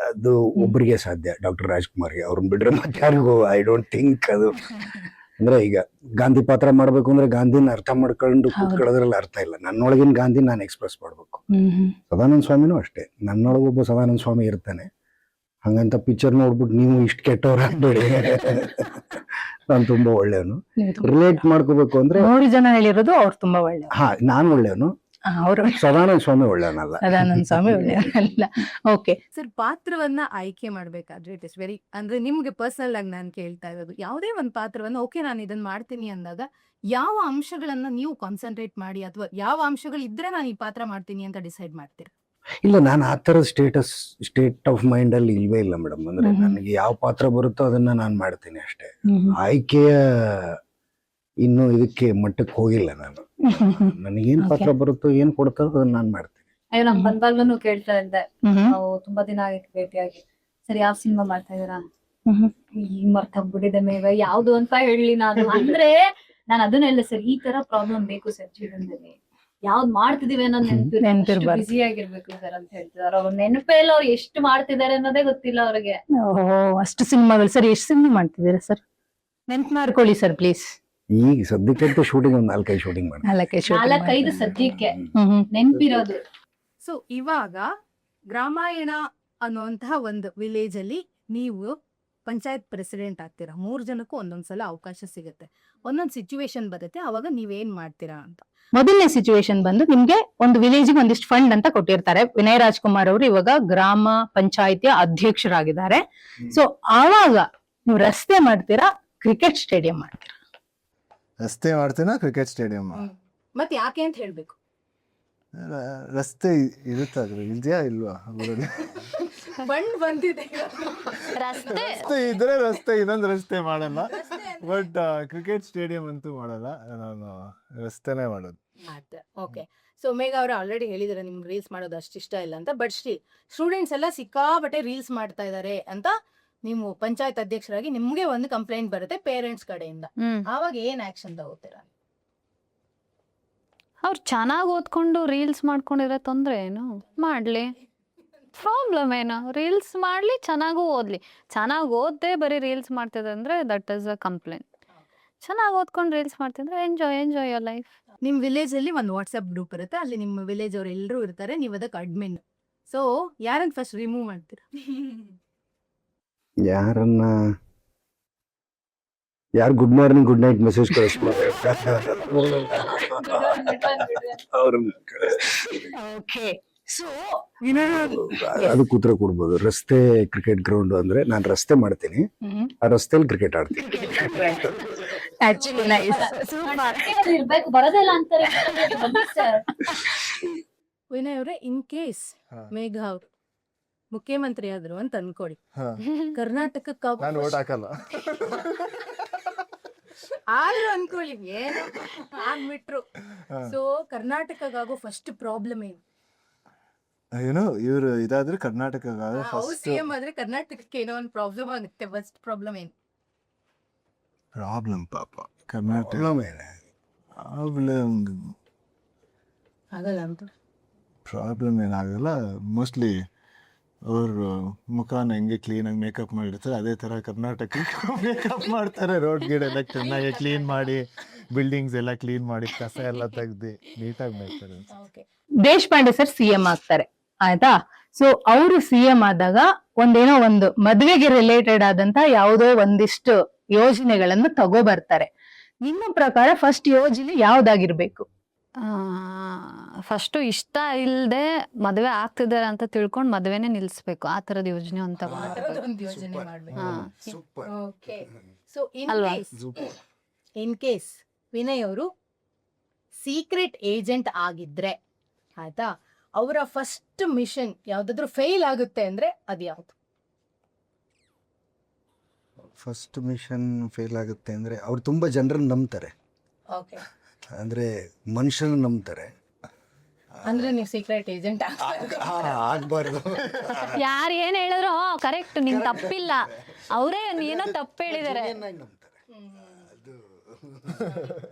ಅದು ಒಬ್ಬರಿಗೆ ಸಾಧ್ಯ, ಡಾಕ್ಟರ್ ರಾಜ್ಕುಮಾರ್ಗೆ. ಅವ್ರನ್ನ ಬಿಟ್ರೆ ಮತ್ತೆ ಯಾರಿಗೂ ಐ ಡೋಂಟ್ ಥಿಂಕ್ ಅದು. ಅಂದ್ರೆ ಈಗ ಗಾಂಧಿ ಪಾತ್ರ ಮಾಡ್ಬೇಕು ಅಂದ್ರೆ ಗಾಂಧಿನ ಅರ್ಥ ಮಾಡ್ಕೊಂಡು ಕೂತ್ಕೊಳ್ಳೋದ್ರಲ್ಲಿ ಅರ್ಥ ಇಲ್ಲ. ನನ್ನೊಳಗಿನ ಗಾಂಧಿ ನಾನು ಎಕ್ಸ್ಪ್ರೆಸ್ ಮಾಡ್ಬೇಕು. ಸದಾನಂದ ಸ್ವಾಮಿನೂ ಅಷ್ಟೇ, ನನ್ನೊಳಗೊಬ್ಬ ಸದಾನಂದ ಸ್ವಾಮಿ ಇರ್ತಾನೆ. ಹಂಗಂತ ಪಿಕ್ಚರ್ ನೋಡ್ಬಿಟ್ಟು ನೀವು ಇಷ್ಟು ಕೆಟ್ಟವ್ರ ಆಗ್ಬೇಡಿ. ನಾನು ತುಂಬಾ ಒಳ್ಳೆಯವನು. ರಿಲೇಟ್ ಮಾಡ್ಕೋಬೇಕು ಅಂದ್ರೆ 3 ಜನ ಹೇಳಿರೋದು ಅವ್ರು ತುಂಬಾ ಒಳ್ಳೆ. ನಾನ್ ಒಳ್ಳೆಯವನು, ಸದಾನಂದ ಸ್ವಾಮಿ ಒಳ್ಳೆಯವನಲ್ಲ. ಸದಾನಂದ ಸ್ವಾಮಿ ಒಳ್ಳೆಯವನಲ್ಲ. ಓಕೆ ಸರ್, ಪಾತ್ರವನ್ನ ಆಯ್ಕೆ ಮಾಡ್ಬೇಕಾದ್ರೆ ಇಟ್ ಇಸ್ ವೆರಿ, ಅಂದ್ರೆ ನಿಮ್ಗೆ ಪರ್ಸನಲ್ ಆಗಿ ನಾನು ಕೇಳ್ತಾ ಇರೋದು, ಯಾವುದೇ ಒಂದು ಪಾತ್ರವನ್ನ ಓಕೆ ನಾನು ಇದನ್ನ ಮಾಡ್ತೀನಿ ಅಂದಾಗ ಯಾವ ಅಂಶಗಳನ್ನ ನೀವು ಕಾನ್ಸಂಟ್ರೇಟ್ ಮಾಡಿ, ಅಥವಾ ಯಾವ ಅಂಶಗಳು ಇದ್ರೆ ನಾನು ಈ ಪಾತ್ರ ಮಾಡ್ತೀನಿ ಅಂತ ಡಿಸೈಡ್ ಮಾಡ್ತೀರಾ? ಇಲ್ಲ, ನಾನು ಆ ಥರ ಸ್ಟೇಟ್ ಆಫ್ ಮೈಂಡ್ ಅಲ್ಲಿ ಇಲ್ವೇ ಇಲ್ಲ ಮೇಡಮ್. ಅಂದ್ರೆ ನನಗೆ ಯಾವ ಪಾತ್ರ ಬರುತ್ತೋ ಅದನ್ನ ನಾನು ಮಾಡ್ತೀನಿ ಅಷ್ಟೇ. ಆಯ್ಕೆಯ ಇನ್ನು ಇದಕ್ಕೆ ಮಟ್ಟಕ್ಕೆ ಹೋಗಿಲ್ಲ ನಾನು. ನನಗೇನ್ ಪಾತ್ರ ಬರುತ್ತೋ ಏನ್ ಕೊಡ್ತಾರೋ ಅದನ್ನ ನಾನು ಮಾಡ್ತೀನಿ. ಅಯ್ಯೋ ನಮ್ ಬಂದಾಗ್ಲೂ ಕೇಳ್ತಾ ಇದ್ದೆ, ಹ್ಮ್ ನಾವು ತುಂಬಾ ದಿನ ಆಗಿತ್ತು ಭೇಟಿಯಾಗಿ, ಸರಿ ಯಾವ ಸಿನಿಮಾ ಮಾಡ್ತಾ ಇದೀರಾ, ಹ್ಮ್ ಈಗ ಮರ್ತೋಗ್ಬಿಟ್ಟಿದೆ ಮೇಘ ಯಾವ್ದು ಅಂತ ಹೇಳಿ ನಾನು. ಅಂದ್ರೆ ನಾನು ಅದನ್ನ ಹೇಳಿದೆ ಸರ್, ಈ ತರ ಪ್ರಾಬ್ಲಮ್ ಬೇಕು ಸರ್ ಜೀವನದಲ್ಲಿ, ಯಾವ್ದ್ ಮಾಡ್ತಿದೀವಿ ಅನ್ನೋದು ನೆನ್ಪಿರ್ಬಾರ್ದು. ಬಿಸಿ ಆಗಿರ್ಬೇಕು ಸರ್ ಅಂತ ಹೇಳ್ತಿದಾರೆ. ಅವ್ರ ನೆನಪೇ ಇಲ್ಲ, ಅವ್ರು ಎಷ್ಟು ಮಾಡ್ತಿದಾರೆ ಅನ್ನೋದೇ ಗೊತ್ತಿಲ್ಲ ಅವ್ರಿಗೆ. ಓಹೋ, ಅಷ್ಟು ಸಿನಿಮಾಗಳು. ಸರ್ ಎಷ್ಟು ಸಿನಿಮಾ ಮಾಡ್ತಿದ್ದೀರಾ ಸರ್? ನೆನ್ಪು ಮಾಡ್ಕೊಳ್ಳಿ ಸರ್ ಪ್ಲೀಸ್. ಈಗ ಸದ್ಯಕ್ಕಂತೂ ಶೂಟಿಂಗ್ ಒಂದು 4-5 ಶೂಟಿಂಗ್ ಮಾಡಿ. 4-5 ಸದ್ಯಕ್ಕೆ ನೆನ್ಪಿರೋದು. ಸೊ ಇವಾಗ ಗ್ರಾಮಾಯಣ ಅನ್ನುವಂತಹ ಒಂದು ವಿಲೇಜ್ ಅಲ್ಲಿ ನೀವು ಪಂಚಾಯತ್ ಪ್ರೆಸಿಡೆಂಟ್ ಆಗ್ತೀರಾ. 3 ಜನಕ್ಕೂ ಒಂದೊಂದ್ಸಲ ಅವಕಾಶ ಸಿಗುತ್ತೆ, ಒಂದೊಂದ್ ಸಿಚುವೇಶನ್ ಬರುತ್ತೆ, ಅವಾಗ ನೀವೇನ್ ಮಾಡ್ತೀರಾ ಅಂತ. ಮೊದಲನೇ ಸಿಚುವೇಶನ್ ಬಂದು ನಿಮ್ಗೆ ಒಂದು ವಿಲೇಜ್ಗೆ ಒಂದಿಷ್ಟು ಫಂಡ್ ಅಂತ ಕೊಟ್ಟಿರ್ತಾರೆ. ವಿನಯ್ ರಾಜ್ಕುಮಾರ್ ಅವರು ಇವಾಗ ಗ್ರಾಮ ಪಂಚಾಯತಿಯ ಅಧ್ಯಕ್ಷರಾಗಿದ್ದಾರೆ. ಸೊ ಆವಾಗ ನೀವು ರಸ್ತೆ ಮಾಡ್ತೀರಾ, ಕ್ರಿಕೆಟ್ ಸ್ಟೇಡಿಯಂ ಮಾಡ್ತೀರಾ? ರಸ್ತೆ ಮಾಡ್ತೀನ, ಕ್ರಿಕೆಟ್ ಸ್ಟೇಡಿಯಂ. ಮತ್ತೆ ಯಾಕೆ ಅಂತ ಹೇಳ್ಬೇಕು. ರಸ್ತೆ ಇರುತ್ತಾದ್ರೆ ಇದೆಯಾ ಇಲ್ವಾ ಊರಲ್ಲಿ? ಫಂಡ್ ಬಂದಿದೆ, ರಸ್ತೆ ರಸ್ತೆ ಇದ್ರೆ ರಸ್ತೆ, ಇನ್ನೊಂದು ರಸ್ತೆ ಮಾಡಲ್ಲ. ಬಟ್ ಕ್ರಿಕೆಟ್ ಸ್ಟೇಡಿಯಂ ಅಂತೂ ಮಾಡಲ್ಲ, ನಾನು ರಸ್ತೆನೇ ಮಾಡೋದು. ಓಕೆ. ಸೊ ಮೇಘ ಅವರು ಆಲ್ರೆಡಿ ಹೇಳಿದಾರೆ ನಿಮ್ಗೆ ರೀಲ್ಸ್ ಮಾಡೋದು ಅಷ್ಟು ಇಷ್ಟ ಇಲ್ಲ ಅಂತ. ಬಟ್ ಸ್ಟೂಡೆಂಟ್ಸ್ ಎಲ್ಲ ಸಿಕ್ಕಾಬಟ್ಟೆ ರೀಲ್ಸ್ ಮಾಡ್ತಾ ಇದಾರೆ ಅಂತ ನೀವು ಪಂಚಾಯತ್ ಅಧ್ಯಕ್ಷರಾಗಿ ನಿಮ್ಗೆ ಒಂದು ಕಂಪ್ಲೇಂಟ್ ಬರುತ್ತೆ ಪೇರೆಂಟ್ಸ್ ಕಡೆಯಿಂದ. ಆವಾಗ ಏನ್ ಆಕ್ಷನ್ ತಗೋತೀರಾ? ಅವ್ರು ಚೆನ್ನಾಗಿ ಓದ್ಕೊಂಡು ರೀಲ್ಸ್ ಮಾಡ್ಕೊಂಡಿರೋ ತೊಂದ್ರೆ ಏನು? ಮಾಡ್ಲಿ, ಪ್ರಾಬ್ಲಮ್ ಏನು? ರೀಲ್ಸ್ ಮಾಡ್ಲಿ, ಚೆನ್ನಾಗೂ ಓದ್ಲಿ. ಚೆನ್ನಾಗಿ ಓದ್ದೆ ಬರೀ ರೀಲ್ಸ್ ಮಾಡ್ತಿದ್ರೆ ಅಂದ್ರೆ ದಟ್ ಇಸ್ ಅ ಕಂಪ್ಲೇಂಟ್. ಚೆನ್ನಾಗಿ ಓದ್ಕೊಂಡು ರೀಲ್ಸ್ ಮಾಡ್ತಿದ್ರೆ ಎಂಜಾಯ್ ಯೋರ್ ಲೈಫ್. ನಿಮ್ ವಿಲೇಜ್ ಅಲ್ಲಿ ಒಂದು ವಾಟ್ಸ್ಆಪ್ ಗ್ರೂಪ್ ಇರುತ್ತೆ, ಅಲ್ಲಿ ನಿಮ್ಮ ವಿಲೇಜ್ ಅವ್ರು ಎಲ್ಲರೂ ಇರ್ತಾರೆ, ನೀವು ಅದಕ್ಕೆ ಅಡ್ಮಿನ್. ಸೊ ಯಾರನ್ನ ಫಸ್ಟ್ ರಿಮೂವ್ ಮಾಡ್ತೀರಾ? ಯಾರು good morning good night message ಕಳಿಸ್ತಾರೆ ಓಕೆ. ಸೊ ಅದಕ್ಕೆ ಉತ್ತರ ಕೊಡ್ಬೋದು. ರಸ್ತೆ ಕ್ರಿಕೆಟ್ ಗ್ರೌಂಡ್ ಅಂದ್ರೆ ನಾನು ರಸ್ತೆ ಮಾಡ್ತೀನಿ, ಆ ರಸ್ತೆಯಲ್ಲಿ ಕ್ರಿಕೆಟ್ ಆಡ್ತೀನಿ. ಇರ್ಬೇಕು, ಬರೋದಿಲ್ಲ ಅಂತಾರೆ ವಿನಯ್ ಅವರೇ, ಇನ್ ಕೇಸ್ ಹಾ. ಮೇಘ ಅವರು ಮುಖ್ಯಮಂತ್ರಿ ಆದ್ರು ಅಂತ ಅನ್ಕೊಳ್ಳಿ, ಹಾ. ಕರ್ನಾಟಕಕ್ಕೆ ನಾನು ಓಟ್ ಹಾಕಲ್ಲ. ಆದ್ರೂ ಅನ್ಕೊಳ್ಳಿ, ಏನು ಆಗ್ಬಿಟ್ರು. ಹಾ. ಸೊ ಕರ್ನಾಟಕಗಾಗೋ ಫಸ್ಟ್ ಪ್ರಾಬ್ಲಮ್ ಏನು? ಏನು ಇವ್ರು ಇದಾದ್ರೆ ಕರ್ನಾಟಕ ಅವ್ರು ಫಸ್ಟ್ ಸಿಎಂ ಆದ್ರೆ ಕರ್ನಾಟಕಕ್ಕೆ ಏನೋ ಒಂದು ಪ್ರಾಬ್ಲಮ್ ಆಗುತ್ತೆ. ಫಸ್ಟ್ ಪ್ರಾಬ್ಲಮ್ ಏನು? ಪ್ರಾಬ್ಲಮ್ ಪಾಪ ಕರ್ನಾಟಕ ಆಗಲ್ಲ ಅಂತ. ಪ್ರಾಬ್ಲಮ್ ಏನಾಗಲ್ಲ. ಮೋಸ್ಟ್ಲಿ ಅವ್ರ ಮುಖನ ಹೆಂಗೆ ಕ್ಲೀನಾಗಿ ಮೇಕಪ್ ಮಾಡಿರ್ತಾರೆ ಅದೇ ಥರ ಕರ್ನಾಟಕ ಮೇಕಪ್ ಮಾಡ್ತಾರೆ. ರೋಡ್ ಗಿಡ ಎಲ್ಲ ಚೆನ್ನಾಗಿ ಕ್ಲೀನ್ ಮಾಡಿ, ಬಿಲ್ಡಿಂಗ್ಸ್ ಎಲ್ಲ ಕ್ಲೀನ್ ಮಾಡಿ, ಕಸ ಎಲ್ಲ ತೆಗ್ದು ನೀಟಾಗಿ ಮಾಡ್ತಾರೆ. ಓಕೆ. ದೇಶಪಾಂಡೆ ಸರ್ ಸಿಎಂ ಆಗ್ತಾರೆ, ಆಯ್ತಾ? ಸೊ ಅವರು ಸಿಎಂ ಆದಾಗ ಒಂದೇನೋ ಒಂದು ಮದ್ವೆಗೆ ರಿಲೇಟೆಡ್ ಆದಂತ ಯಾವುದೋ ಒಂದಿಷ್ಟು ಯೋಜನೆಗಳನ್ನು ತಗೋ ಬರ್ತಾರೆ. ನಿಮ್ಮ ಪ್ರಕಾರ ಫಸ್ಟ್ ಯೋಜನೆ ಯಾವ್ದಾಗಿರ್ಬೇಕು? ಫಸ್ಟು ಇಷ್ಟ ಇಲ್ಲದೆ ಮದುವೆ ಆಗ್ತಿದ್ದಾರೆ ಅಂತ ತಿಳ್ಕೊಂಡು ಮದುವೆನೇ ನಿಲ್ಲಿಸ್ಬೇಕು. ಆ ಥರದ ಯೋಜನೆ ಅಂತ ಒಂದು ಯೋಜನೆ ಮಾಡ್ಬೇಕು. ಹಾ. ಓಕೆ. ಸೊ ಅಲ್ವಾ? ಇನ್ ಕೇಸ್ ವಿನಯ್ ಅವರು ಸೀಕ್ರೆಟ್ ಏಜೆಂಟ್ ಆಗಿದ್ರೆ, ಆಯ್ತಾ, ಅವರ ಫಸ್ಟ್ ಮಿಷನ್ ಯಾವ್ದಾದ್ರು ಫೇಲ್ ಆಗುತ್ತೆ ಅಂದ್ರೆ ಅದು ಯಾವ್ದು? ಫಸ್ಟ್ ಮಿಷನ್ ಫೇಲ್ ಆಗುತ್ತೆ ಅಂದ್ರೆ ಅವ್ರು ತುಂಬಾ ಜನರನ್ನ ನಂಬ್ತಾರೆ, ಓಕೆ. ಅಂದ್ರೆ ಮನುಷ್ಯನ ನಂಬ್ತಾರೆ. ಅಂದ್ರೆ ನೀವು ಸೀಕ್ರೆಟ್ ಏಜೆಂಟ್ ಆಗ್ಬಾರ್ದು. ಯಾರು ಏನ್ ಹೇಳಿದ್ರು ಕರೆಕ್ಟ್, ನಿನ್ ತಪ್ಪಿಲ್ಲ, ಅವರೇ ಏನೋ ತಪ್ಪು ಹೇಳಿದಾರೆ.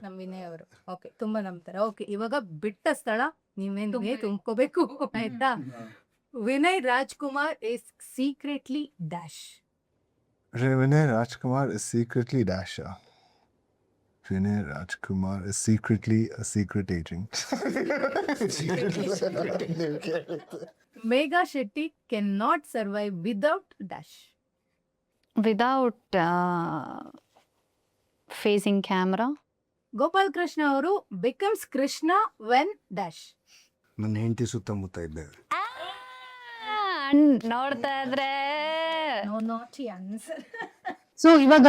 ನಮ್ ವಿನಯ್ ಅವರು ಓಕೆ, ತುಂಬಾ ನಂಬ್ತಾರೆ. ಓಕೆ, ಇವಾಗ ಬಿಟ್ಟ ಸ್ಥಳ ನೀವೇನ್ ತುಂಬ್ಕೋಬೇಕು, ಆಯ್ತಾ? Vinay Rajkumar is secretly dash. Vinay Rajkumar is secretly dash. Vinay Rajkumar is secretly a secret agent. Megha Shetty cannot survive without dash. Without facing camera. Gopal Krishna ಅವರು becomes ಕೃಷ್ಣ when dash. ನನ್ನ ಹೆಂಡತಿ ಸುತ್ತಮುತ್ತ ಇದ್ದಾಗ ನೋಡ್ತಾ ಇದ್ರೆ No naughty answer. ಸೊ ಇವಾಗ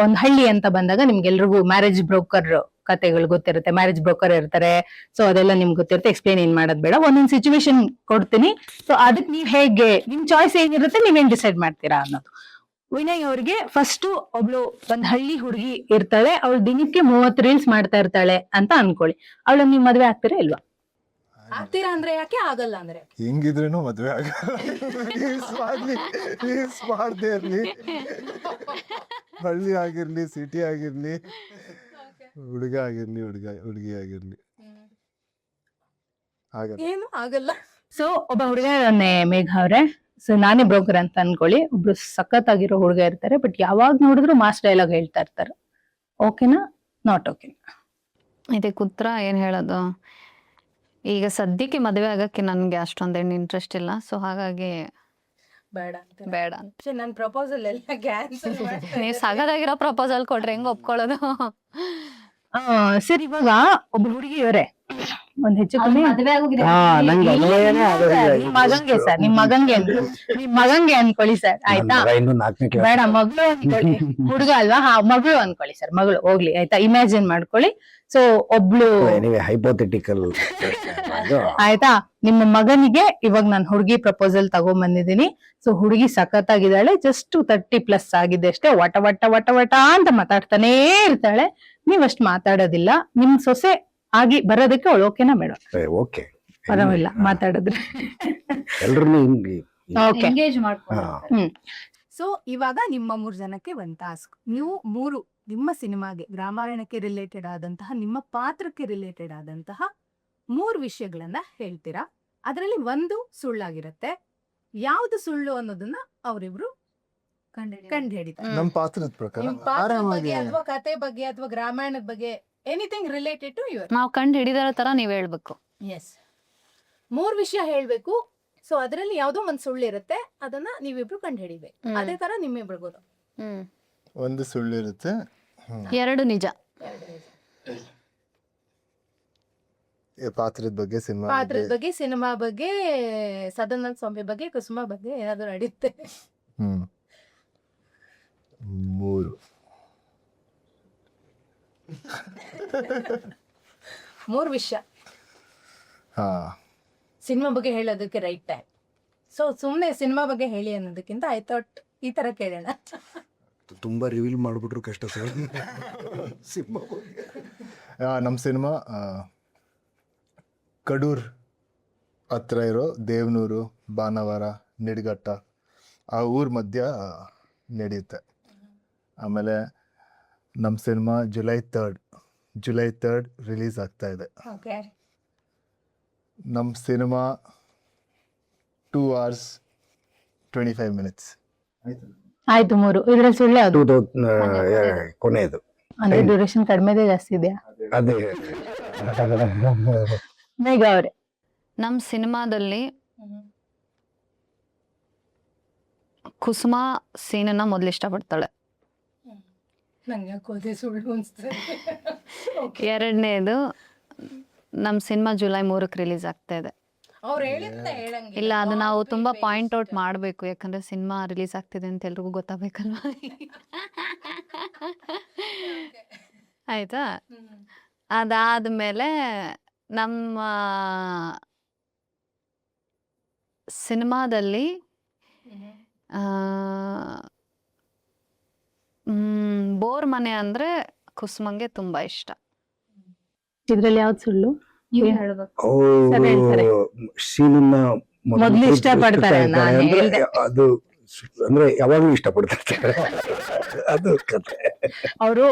ಒಂದ್ ಹಳ್ಳಿ ಅಂತ ಬಂದಾಗ ನಿಮ್ಗೆಲ್ರಿಗೂ ಮ್ಯಾರೇಜ್ ಬ್ರೋಕರ್ ಕತೆಗಳು ಗೊತ್ತಿರುತ್ತೆ, ಮ್ಯಾರೇಜ್ ಬ್ರೋಕರ್ ಇರ್ತಾರೆ. ಸೊ ಅದೆಲ್ಲ ನಿಮ್ಗೆ ಗೊತ್ತಿರುತ್ತೆ, ಎಕ್ಸ್ಪ್ಲೇನ್ ಏನ್ ಮಾಡೋದ್ ಬೇಡ. ಒಂದೊಂದು ಸಿಚುವೇಶನ್ ಕೊಡ್ತೀನಿ, ಸೊ ಅದಕ್ಕೆ ನೀವ್ ಹೇಗೆ ನಿಮ್ ಚಾಯ್ಸ್ ಏನಿರುತ್ತೆ ನೀವೇನ್ ಡಿಸೈಡ್ ಮಾಡ್ತೀರಾ ಅನ್ನೋದು. ವಿನಯ್ ಅವ್ರಿಗೆ ಫಸ್ಟ್ ಒಬ್ಳು ಒಂದ್ ಹಳ್ಳಿ ಹುಡುಗಿ ಇರ್ತಾಳೆ, ಅವಳು ದಿನಕ್ಕೆ 30 ರೀಲ್ಸ್ ಮಾಡ್ತಾ ಇರ್ತಾಳೆ ಅಂತ ಅನ್ಕೊಳ್ಳಿ. ಅವಳನ್ನ ನೀವ್ ಮದ್ವೆ ಆಗ್ತೀರಾ ಇಲ್ವಾ? ಆಗ್ತೀರಾ ಅಂದ್ರೆ ಯಾಕೆ, ಆಗಲ್ಲ ಅಂದ್ರೆ ಹೆಂಗಿದ್ರೇನು ಮದ್ವೆ ಆಗಲ್ಲ. ರೀಲ್ಸ್ ಮಾಡದೇ ಇರ್ಲಿ, ಹಳ್ಳಿ ಆಗಿರ್ಲಿ, ಸಿಟಿ ಆಗಿರ್ಲಿ, ಹುಡುಗ ಆಗಿರ್ಲಿ, ಹುಡುಗಿ ಆಗಿರ್ಲಿ ಆಗಲ್ಲ. ಏನು ಆಗಲ್ಲ. ಸೊ ಒಬ್ಬ ಹುಡುಗ ಮೇಘ ಅವ್ರೆ, ಸೊ ನಾನೇ ಬ್ರೋಕರ್ ಅಂತ ಅನ್ಕೊಳ್ಳಿ. ಒಬ್ರು ಸಖತ್ ಆಗಿರೋ ಹುಡುಗ ಇರ್ತಾರೆ, ಬಟ್ ಯಾವಾಗ ನೋಡಿದ್ರು ಮಾಸ್ ಡೈಲಾಗ್ ಹೇಳ್ತಾ ಇರ್ತಾರೆ. ಓಕೆನಾ, ನಾಟ್ ಓಕೆನಾ? ಇದಕ್ಕೆ ಉತ್ತರ ಏನ್ ಹೇಳೋದು, ಈಗ ಸದ್ಯಕ್ಕೆ ಮದುವೆ ಆಗಕ್ಕೆ ನನ್ಗೆ ಅಷ್ಟೊಂದೇನು ಇಂಟ್ರೆಸ್ಟ್ ಇಲ್ಲ. ಸೊ ಹಾಗಾಗಿ ಬೇಡ ಅಂತ ಬೇಡ ಅಂತ. ನನ್ನ ಪ್ರಪೋಸಲ್ ಎಲ್ಲ ಕ್ಯಾನ್ಸಲ್ ನೀವು ಸಗದಾಗಿರೋ ಪ್ರಪೋಸಲ್ ಕೊಟ್ರೆ ಹೆಂಗ್ ಒಪ್ಕೊಳ್ಳೋದು? ಸರ್, ಇವಾಗ ಒಬ್ಬ ಹುಡುಗಿ ಅವರೇ ಒಂದ್ ಹೆಚ್ಚು ಕಮ್ಮಿ ನಂಗೆ ಅನ್ವಯನೇ ಆಗೋದಿಲ್ಲ. ನಿಮ್ ಮಗಂಗೆ ಸರ್, ನಿಮ್ ಮಗಂಗೆ ಅನ್ಕೊಳ್ಳಿ ಸರ್, ಆಯ್ತಾ? ಇನ್ನು 4ನೇ ಕ್ಲಾಸ್. ಬೇಡ, ಮಗಳು ಅನ್ಕೊಳ್ಳಿ. ಹುಡುಗ ಅಲ್ವಾ? ಹಾ, ಮಗಳು ಅನ್ಕೊಳ್ಳಿ ಸರ್, ಮಗಳು ಹೋಗ್ಲಿ, ಆಯ್ತಾ? ಇಮ್ಯಾಜಿನ್ ಮಾಡ್ಕೊಳ್ಳಿ. ಸೊ ಒಬ್ಳು ಹೈಪೋಥೆಟಿಕಲ್ ಆಯ್ತಾ, ನಿಮ್ಮ ಮಗನಿಗೆ ಇವಾಗ ನಾನು ಹುಡುಗಿ ಪ್ರಪೋಸಲ್ ತಗೊಂಡ್ ಬಂದಿದ್ದೀನಿ. ಸೊ ಹುಡುಗಿ ಸಖತ್ತಾಗಿದ್ದಾಳೆ, ಜಸ್ಟ್ 30+ ಆಗಿದೆ ಅಷ್ಟೇ. ವಟ ವಟ ವಟ ವಟ ಅಂತ ಮಾತಾಡ್ತಾನೇ ಇರ್ತಾಳೆ, ನೀವಷ್ಟು ಮಾತಾಡೋದಿಲ್ಲ. ನಿಮ್ ಸೊಸೆ ಆಗಿ ಬರೋದಕ್ಕೆ ಅವಳು ಓಕೆನಾ ಬೇಡ? ಓಕೆ, ಪರವಾಗಿಲ್ಲ ಮಾತಾಡಿದ್ರೆ. ಎಲ್ರು ಓಕೆ, ಎಂಗೇಜ್ ಮಾಡ್ಕೊಂಡು ಸೊ ಇವಾಗ ನಿಮ್ಮ 3 ಜನಕ್ಕೆ ಒಂದ್ ಟಾಸ್ಕ್. ನೀವು 3 ನಿಮ್ಮ ಸಿನಿಮಾಗೆ, ರಾಮಾಯಣಕ್ಕೆ ರಿಲೇಟೆಡ್ ಆದಂತಹ, ನಿಮ್ಮ ಪಾತ್ರಕ್ಕೆ ರಿಲೇಟೆಡ್ ಆದಂತಹ 3 ವಿಷಯಗಳನ್ನ ಹೇಳ್ತೀರಾ. ಅದರಲ್ಲಿ ಒಂದು ಸುಳ್ಳಾಗಿರುತ್ತೆ. ಯಾವ್ದು ಸುಳ್ಳು ಅನ್ನೋದನ್ನ ಅವರಿಬ್ರು ಕಂಡು ಹಿಡಿತಾರೆ. ನಮ್ ಪಾತ್ರದ ಪ್ರಕಾರ ನಿಮ್ ಪಾತ್ರದ ಆರಾಮಾಗಿ ಬಗ್ಗೆ ಅಥವಾ ಕತೆ ಬಗ್ಗೆ ಅಥವಾ ರಾಮಾಯಣದ ಬಗ್ಗೆ, ಎನಿಥಿಂಗ್ ರಿಲೇಟೆಡ್ ಟು ಯುವರ್. ನಾವ್ ಕಂಡು ಹಿಡಿದಾರ ತರ ನೀವ್ ಹೇಳ್ಬೇಕು. ಎಸ್, 3 ವಿಷಯ ಹೇಳ್ಬೇಕು. ಸೊ ಅದರಲ್ಲಿ ಯಾವ್ದೋ ಒಂದ್ ಸುಳ್ಳು ಇರುತ್ತೆ, ಅದನ್ನ ನೀವಿಬ್ರು ಕಂಡು ಹಿಡಿಬೇಕು. ಅದೇ ತರ ನಿಮ್ಮಿಬ್ರಿಗೂ ಒಂದು ಸುಳ್ಳಿರುತ್ತೆ, 2 ನಿಜ. ಪಾತ್ರದ ಬಗ್ಗೆ, ಸಿನಿಮಾ ಪಾತ್ರದ ಬಗ್ಗೆ, ಸಿನಿಮಾ ಬಗ್ಗೆ, ಸದಾನಂದ ಸ್ವಾಮಿ ಬಗ್ಗೆ, ಕುಸುಮ ಬಗ್ಗೆ ಏನಾದ್ರು ನಡೆಯುತ್ತೆ. 3 ವಿಷಯ ಹಾ ಸಿನಿಮಾ ಬಗ್ಗೆ ಹೇಳೋದಕ್ಕೆ ರೈಟ್ ಟೈಮ್. ಸೊ ಸುಮ್ನೆ ಸಿನಿಮಾ ಬಗ್ಗೆ ಹೇಳಿ ಅನ್ನೋದಕ್ಕಿಂತ ಐ ಥಾಟ್ ಈ ತರ ಕೇಳೋಣ. ತುಂಬಾ ರಿವೀಲ್ ಮಾಡ್ಬಿಟ್ರು ಕಷ್ಟ ಸರ್. ನಮ್ಮ ಸಿನಿಮಾ ಕಡೂರ್ ಹತ್ರ ಇರೋ ದೇವನೂರು, ಬಾನವಾರ, ನಿಡ್ಘಟ್ಟ ಆ ಊರ ಮಧ್ಯ ನಡೆಯುತ್ತೆ. ಆಮೇಲೆ ನಮ್ಮ ಸಿನಿಮಾ ಜುಲೈ 3rd ರಿಲೀಸ್ ಆಗ್ತಾ ಇದೆ. ನಮ್ಮ ಸಿನಿಮಾ 2 hours 25 minutes. ಆಯ್ತು. 3 ಇದ್ರಲ್ಲಿ ಸುಳ್ಳು ಯಾವ್ದು? ಕೊನೆಯದು ಅಂದ್ರೆ ಡ್ಯೂರೇಷನ್ ಕಡಿಮೆದೇ ಜಾಸ್ತಿ ಇದೆಯಾ? ಅದೇ ಮೇಘ ಅವ್ರೆ, ನಮ್ ಸಿನಿಮಾದಲ್ಲಿ ಕುಸುಮ ಸೀನನ್ನ ಮೊದ್ಲು ಇಷ್ಟಪಡ್ತಾಳೆ. ನಂಗೆ ಅದೇ ಸುಳ್ಳು ಅನ್ಸ್ತದೆ. 2ನೇದು, ನಮ್ ಸಿನಿಮಾ ಜುಲೈ 3ಕ್ಕೆ ರಿಲೀಸ್ ಆಗ್ತಾ ಇದೆ. ಅವ್ರು ಹೇಳಿದ್ರೆ ಹೇಳಂಗಿಲ್ಲ. ಇಲ್ಲ, ಅದು ನಾವು ತುಂಬಾ ಪಾಯಿಂಟ್ ಔಟ್ ಮಾಡ್ಬೇಕು, ಯಾಕಂದ್ರೆ ಸಿನಿಮಾ ರಿಲೀಸ್ ಆಗ್ತಿದೆ ಅಂತ ಎಲ್ರಿಗೂ ಗೊತ್ತಾಗ್ಬೇಕಲ್ವಾ. ಆಯ್ತಾ? ಅದಾದ್ಮೇಲೆ ನಮ್ಮ ಸಿನಿಮಾದಲ್ಲಿ ಬೋರ್ ಮನೆ ಅಂದ್ರೆ ಕುಸುಮಂಗೆ ತುಂಬಾ ಇಷ್ಟ. ಇದ್ರಲ್ಲಿ ಯಾವ್ದು ಸುಳ್ಳು? ಸರಿ, ಸರಿ. ಸೀನನ್ನ ಮೊದ್ಲು ಇಷ್ಟಪಡ್ತಾರೆ, ನಾನು ಹೇಳ್ದೆ. ಅದು ಅಂದ್ರೆ ಯಾವಾಗ್ಲೂ ಇಷ್ಟಪಡ್ತಿರ್ತಾರೆ, ಅದು ಕತೆ. ಅವರು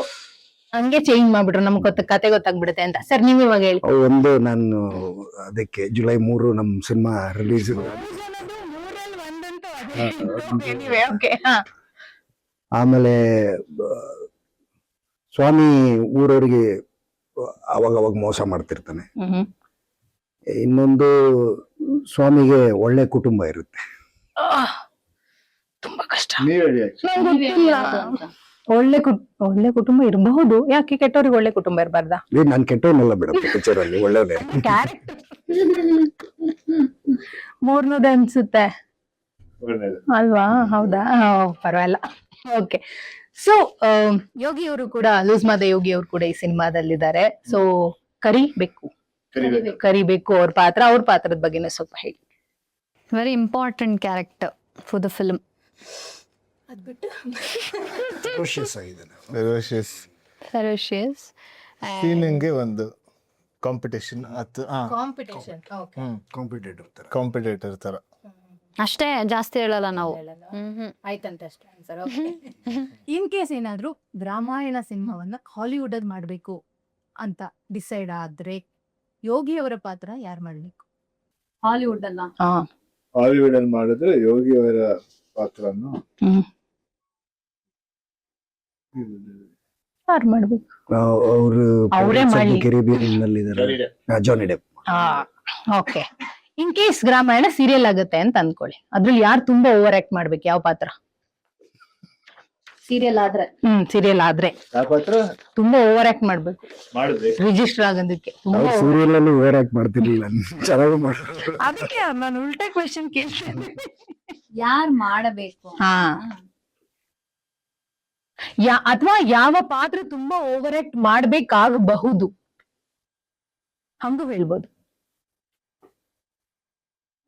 ಹಂಗೆ ಚೇಂಜ್ ಮಾಡ್ಬಿಟ್ರು, ನಮ್ಗೆ ಕತೆ ಗೊತ್ತಾಗ್ಬಿಡುತ್ತೆ ಅಂತ. ಸರ್, ನೀವ್ ಇವಾಗ ಹೇಳಿ. ಒಂದು ನಾನು ಅದಕ್ಕೆ ಜುಲೈ 3 ನಮ್ ಸಿನಿಮಾ ರಿಲೀಸ್. ಆಮೇಲೆ ಸ್ವಾಮಿ ಊರವ್ರಿಗೆ ಅವಾಗ ಮೋಸ ಮಾಡ್ತಿರ್ತಾನೆ. ಇನ್ನೊಂದು, ಸ್ವಾಮಿಗೆ ಒಳ್ಳೆ ಕುಟುಂಬ ಇರುತ್ತೆ. ತುಂಬಾ ಕಷ್ಟ. ಒಳ್ಳೆ ಕುಟುಂಬ ಇರಬಹುದು, ಯಾಕೆ ಕೆಟ್ಟವ್ರಿಗೆ ಒಳ್ಳೆ ಕುಟುಂಬ ಇರಬಾರ್ದಾ? ನಾನ್ ಕೆಟ್ಟವನ್ನೆಲ್ಲ ಬಿಡಪ್ಪ, ಪಿಕ್ಚರ್ ಅಲ್ಲಿ ಒಳ್ಳೆಯವನೇ. ಮೂರನೇದು ಅನ್ಸುತ್ತೆ ಅಲ್ವಾ? ಹೌದಾ? ಪರವಾಗಿಲ್ಲ. ಓಕೆ. ಸೊ ಯೋಗಿ ಅವರು ಕೂಡ, ಲೂಸ್ ಮಾದ ಯೋಗಿ ಅವರು ಕೂಡ ಈ ಸಿನಿಮಾದಲ್ಲಿದ್ದಾರೆ. ಸೊ ಕರಿಬೇಕು ಅವ್ರ ಪಾತ್ರದ ಬಗ್ಗೆನೇ ಸ್ವಲ್ಪ ಹೇಳಿ. Very important character for the film. Ferocious ಆಗಿದೆ ಫೆರೋಷಿಯಸ್ ಫೆರೋಷಿಯಸ್ ಸೀನಿಂಗ್ಗೆ ಒಂದು ಕಾಂಪಿಟೇಷನ್ ಕಾಂಪಿಟೇಷನ್. ಓಕೆ, ಕಾಂಪಿಟೇಟಿವ್ ತರ. ಕಾಂಪಿಟೇಟರ್ ಥರ. ಅಷ್ಟೇ, ಜಾಸ್ತಿ ಹೇಳಲ್ಲ ನಾವು. ಆಯ್ತಂತ ಅಷ್ಟೇ ಆನ್ಸರ್. ಇನ್ ಕೇಸ್ ಏನಾದ್ರೂ ರಾಮಾಯಣ ಸಿನಿಮಾವನ್ನ ಹಾಲಿವುಡ್ ಅಲ್ಲಿ ಮಾಡ್ಬೇಕು ಅಂತ ಡಿಸೈಡ್ ಆದ್ರೆ ಯೋಗಿ ಅವರ ಪಾತ್ರ ಯಾರು ಮಾಡ್ಬೇಕು? ಹಾಲಿವುಡ್ ಅಲ್ಲ, ಹಾಲಿವುಡ್ ಅಲ್ಲಿ ಮಾಡಿದ್ರೆ ಯೋಗಿ ಅವರ ಪಾತ್ರವನ್ನು ಯಾರು ಮಾಡ್ಬೇಕು? ಅವರು ಅವ್ರೇ ಮಾಡ್ಲಿ. ಕೆರಿಬಿಯನ್ ನಲ್ಲಿ ಇದಾರೆ, Johnny Depp. Okay, in case Ramayana serial ಆಗುತ್ತೆ ಅಂತ ಅನ್ಕೊಳ್ಳಿ, ಅದ್ರಲ್ಲಿ ಯಾರು ತುಂಬಾ ಓವರ್ ಆಕ್ಟ್ ಮಾಡ್ಬೇಕು? ಯಾವ ಪಾತ್ರ ಸೀರಿಯಲ್ ಆದ್ರೆ? ಸೀರಿಯಲ್ ಆದ್ರೆ ಆ ಪಾತ್ರ ತುಂಬಾ ಓವರ್ ಆಕ್ಟ್ ಮಾಡ್ಬೇಕು, ಮಾಡಿದ್ರೆ ರಿಜಿಸ್ಟರ್ ಆಗೋದಕ್ಕೆ ತುಂಬಾ ಅವ್ರು ಸೀರಿಯಲ್ ಅಲ್ಲಿ ಓವರ್ ಆಕ್ಟ್ ಮಾಡ್ತಿರ್ಲಿಲ್ಲ, ಚೆನ್ನಾಗಿ ಮಾಡೋರು. ಅದಕ್ಕೆ ನಾನು ಉಲ್ಟಾ ಕ್ವೆಶನ್ ಕೇಳ್ತೇನೆ. ಯಾರ್ ಮಾಡಬೇಕು? ಅಥವಾ ಯಾವ ಪಾತ್ರ ತುಂಬಾ ಓವರ್ ಆಕ್ಟ್ ಮಾಡ್ಬೇಕಾಗಬಹುದು, ಹಂಗೂ ಹೇಳ್ಬೋದು.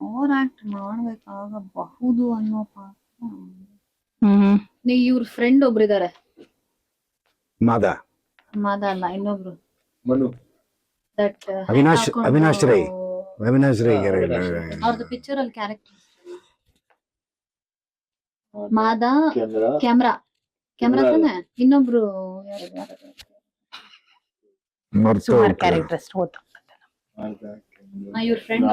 ಓವರ್ ಆಕ್ಟ್ ಮಾಡ್ಬೇಕಾಗಬಹುದು ಅನ್ನೋ ಪಾತ್ರ. ಇವ್ರ ಫ್ರೆಂಡ್ ಒಬ್ರಿದ್ದಾರೆ, ಮಾದ ಅಲ್ಲ ಇನ್ನೊಬ್ರು, ಮನು. ದಟ್ ಅವಿನಾಶ್ ರೈ. ಅವಿನಾಶ್ ರೈ ಅವ್ರದ್ದು ಪಿಕ್ಚರ್ ಅಲ್ಲಿ ಕ್ಯಾರೆಕ್ಟರ್ ಮಾದ. ಕ್ಯಾಮ್ರಾ ತಾನೆ. ಇನ್ನೊಬ್ರು ಸುಮಾರು ಕ್ಯಾರೆಕ್ಟರ್ಸ್ ಇವ್ರ ಫ್ರೆಂಡ್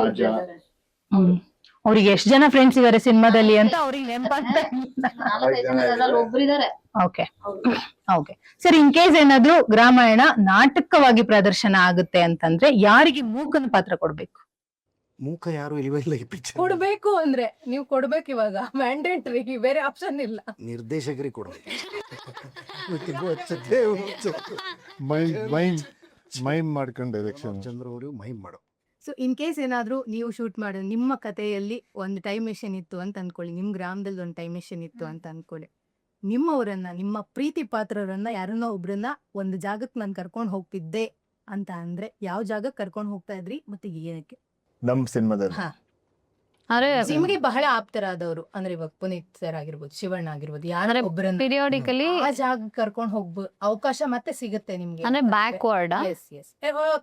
ಅವ್ರಿಗೆ ಎಷ್ಟ್ ಜನ ಫ್ರೆಂಡ್ಸ್ ಇದಾರೆ ಸಿನಿಮಾದಲ್ಲಿ ಅಂತ ಅವ್ರಿಗೆ ನೆನಪಾಗ್ತಾ. ಒಬ್ರಿದ್ದಾರೆ. Okay okay sir, in case ಏನಾದ್ರು ರಾಮಾಯಣ ನಾಟಕವಾಗಿ ಪ್ರದರ್ಶನ ಆಗುತ್ತೆ ಅಂತಂದ್ರೆ ಯಾರಿಗೆ ಮೂಕನ ಪಾತ್ರ ಕೊಡ್ಬೇಕು? ಮೂಕ ಯಾರು ಇಲ್ವೇ ಇಲ್ಲ ಈ ಪಿಕ್ಚರ್. ಕೊಡ್ಬೇಕು ಅಂದ್ರೆ ನೀವು ಕೊಡ್ಬೇಕು, ಇವಾಗ ಮ್ಯಾಂಡೇಟರಿ, ಬೇರೆ ಆಪ್ಷನ್ ಇಲ್ಲ. ನಿರ್ದೇಶಕರಿಗೆ ಕೊಡ್ಬೇಕು. ಮೈಮ್ ಮಾಡ್ಕೊಂಡು ಡೈರೆಕ್ಷನ್ ಚಂದ್ರ ಅವರು ಮೈಮ್ ಮಾಡೋ. ಸೊ ಇನ್ ಕೇಸ್ ಏನಾದ್ರೂ ನೀವು ಶೂಟ್ ಮಾಡೋ ನಿಮ್ಮ ಕಥೆಯಲ್ಲಿ ಒಂದು ಟೈಮ್ ಮೆಷಿನ್ ಇತ್ತು ಅಂತ ಅನ್ಕೊಳ್ಳಿ, ನಿಮ್ ಗ್ರಾಮದಲ್ಲಿ ಒಂದು ಟೈಮ್ ಮೆಷಿನ್ ಇತ್ತು ಅಂತ ಅನ್ಕೊಳ್ಳಿ, ನಿಮ್ಮವರನ್ನ, ನಿಮ್ಮ ಪ್ರೀತಿ ಪಾತ್ರರನ್ನ ಯಾರನ್ನೋ ಒಬ್ರನ್ನ ಒಂದು ಜಾಗಕ್ಕೆ ನಾನು ಕರ್ಕೊಂಡು ಹೋಗ್ತಿದ್ದೆ ಅಂತ ಅಂದ್ರೆ ಯಾವ ಜಾಗಕ್ಕೆ ಕರ್ಕೊಂಡು ಹೋಗ್ತಾ ಇದ್ರಿ ಮತ್ತೆ ಏನಕ್ಕೆ? ನಮ್ ಸಿನಿಮಾದಲ್ಲಿ ಅಂದ್ರೆ ನಿಮಗೆ ಬಹಳ ಆಪ್ತರಾದವರು ಅಂದ್ರೆ ಇವಾಗ ಪುನೀತ್ ಸರ್ ಆಗಿರ್ಬೋದು, ಶಿವಣ್ಣ ಆಗಿರ್ಬೋದು, ಯಾರ ಒಬ್ಬರನ್ನ ಪಿರಿಯಾಡಿಕಲಿ ಆ ಜಾಗ ಕರ್ಕೊಂಡು ಹೋಗ್ಬೋದು, ಅವಕಾಶ ಮತ್ತೆ ಸಿಗುತ್ತೆ ನಿಮ್ಗೆ. ಅಂದ್ರೆ backward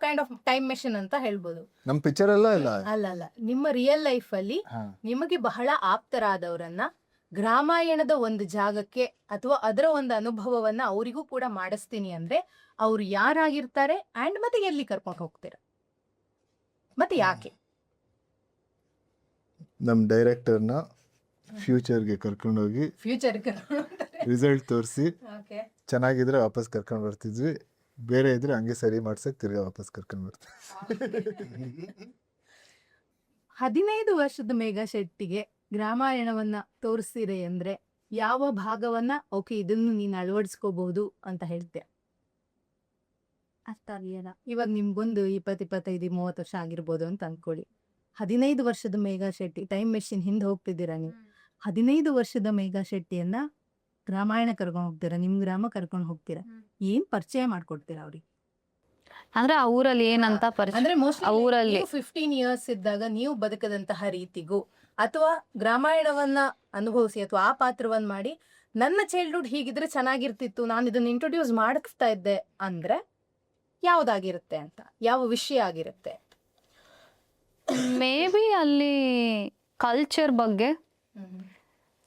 kind of time machine ಅಂತ ಹೇಳ್ಬೋದು. ನಮ್ ಪಿಕ್ಚರ್ ಎಲ್ಲ ಇಲ್ಲ. ಅಲ್ಲ, ನಿಮ್ಮ ರಿಯಲ್ ಲೈಫ್ ಅಲ್ಲಿ ನಿಮಗೆ ಬಹಳ ಆಪ್ತರಾದವರನ್ನ ರಾಮಾಯಣದ ಒಂದು ಜಾಗಕ್ಕೆ ಅಥವಾ ಅದರ ಒಂದು ಅನುಭವವನ್ನ ಅವರಿಗೂ ಕೂಡ ಮಾಡಿಸ್ತೀನಿ ಅಂದ್ರೆ ಅವ್ರು ಯಾರಾಗಿರ್ತಾರೆ ಅಂಡ್ ಮತ್ತೆ ಎಲ್ಲಿ ಕರ್ಕೊಂಡು ಹೋಗ್ತೀರಾ ಮತ್ತೆ ಯಾಕೆ? ನಮ್ ಡೈರೆಕ್ಟರ್ನ ಫ್ಯೂಚರ್ಗೆ ಕರ್ಕೊಂಡೋಗಿ ಫ್ಯೂಚರ್ ರಿಸಲ್ಟ್ ತೋರಿಸಿ ಚೆನ್ನಾಗಿದ್ರೆ ವಾಪಸ್ ಕರ್ಕೊಂಡು ಬರ್ತಿದ್ವಿ, ಬೇರೆ ಇದ್ರೆ ಹಂಗೆ ಸರಿ ಮಾಡ್ಸಕ್ ತಿರ್ಗಾ ವಾಪಸ್ ಕರ್ಕೊಂಡು ಬರ್ತೀವಿ. 15 ವರ್ಷದ ಮೇಘಾ ಶೆಟ್ಟಿಗೆ ರಾಮಾಯಣವನ್ನ ತೋರಿಸ್ತೀರಿ ಅಂದ್ರೆ ಯಾವ ಭಾಗವನ್ನ ಓಕೆ ಇದನ್ನು ನೀನ್ ಅಳವಡಿಸ್ಕೋಬಹುದು ಅಂತ ಹೇಳ್ತೀಯ? ಇವಾಗ ನಿಮ್ಗೊಂದು 20-25-30 ವರ್ಷ ಆಗಿರ್ಬೋದು ಅಂತ ಅನ್ಕೊಳ್ಳಿ. 15 ವರ್ಷದ ಮೇಘಾ ಶೆಟ್ಟಿ, ಟೈಮ್ ಮೆಷಿನ್ ಹಿಂದೆ ಹೋಗ್ತಿದ್ದೀರಾ ನೀವು. 15 ವರ್ಷದ ಮೇಘಾ ಶೆಟ್ಟಿಯನ್ನ ರಾಮಾಯಣ ಕರ್ಕೊಂಡು ಹೋಗ್ತೀರಾ, ನಿಮ್ ಗ್ರಾಮ ಕರ್ಕೊಂಡು ಹೋಗ್ತೀರಾ, ಏನ್ ಪರಿಚಯ ಮಾಡ್ಕೊಡ್ತೀರಾ ಅವ್ರಿಗೆ? ಅಂದ್ರೆ ಆ ಊರಲ್ಲಿ ಏನಂತ ಅಂದ್ರೆ ಊರಲ್ಲಿ 15 ಇಯರ್ಸ್ ಇದ್ದಾಗ ನೀವು ಬದುಕದಂತಹ ರೀತಿಗೂ ಅಥವಾ ರಾಮಾಯಣವನ್ನ ಅನುಭವಿಸಿ ಅಥವಾ ಆ ಪಾತ್ರವನ್ನ ಮಾಡಿ ನನ್ನ ಚೈಲ್ಡ್ಹುಡ್ ಹೀಗಿದ್ರೆ ಚೆನ್ನಾಗಿರ್ತಿತ್ತು, ನಾನು ಇದನ್ನ ಇಂಟ್ರೊಡ್ಯೂಸ್ ಮಾಡಿಸ್ತಾ ಇದ್ದೆ ಅಂದ್ರೆ ಯಾವ್ದಾಗಿರುತ್ತೆ ಅಂತ, ಯಾವ ವಿಷಯ ಆಗಿರುತ್ತೆ? ಮೇ ಬಿ ಅಲ್ಲಿ ಕಲ್ಚರ್ ಬಗ್ಗೆ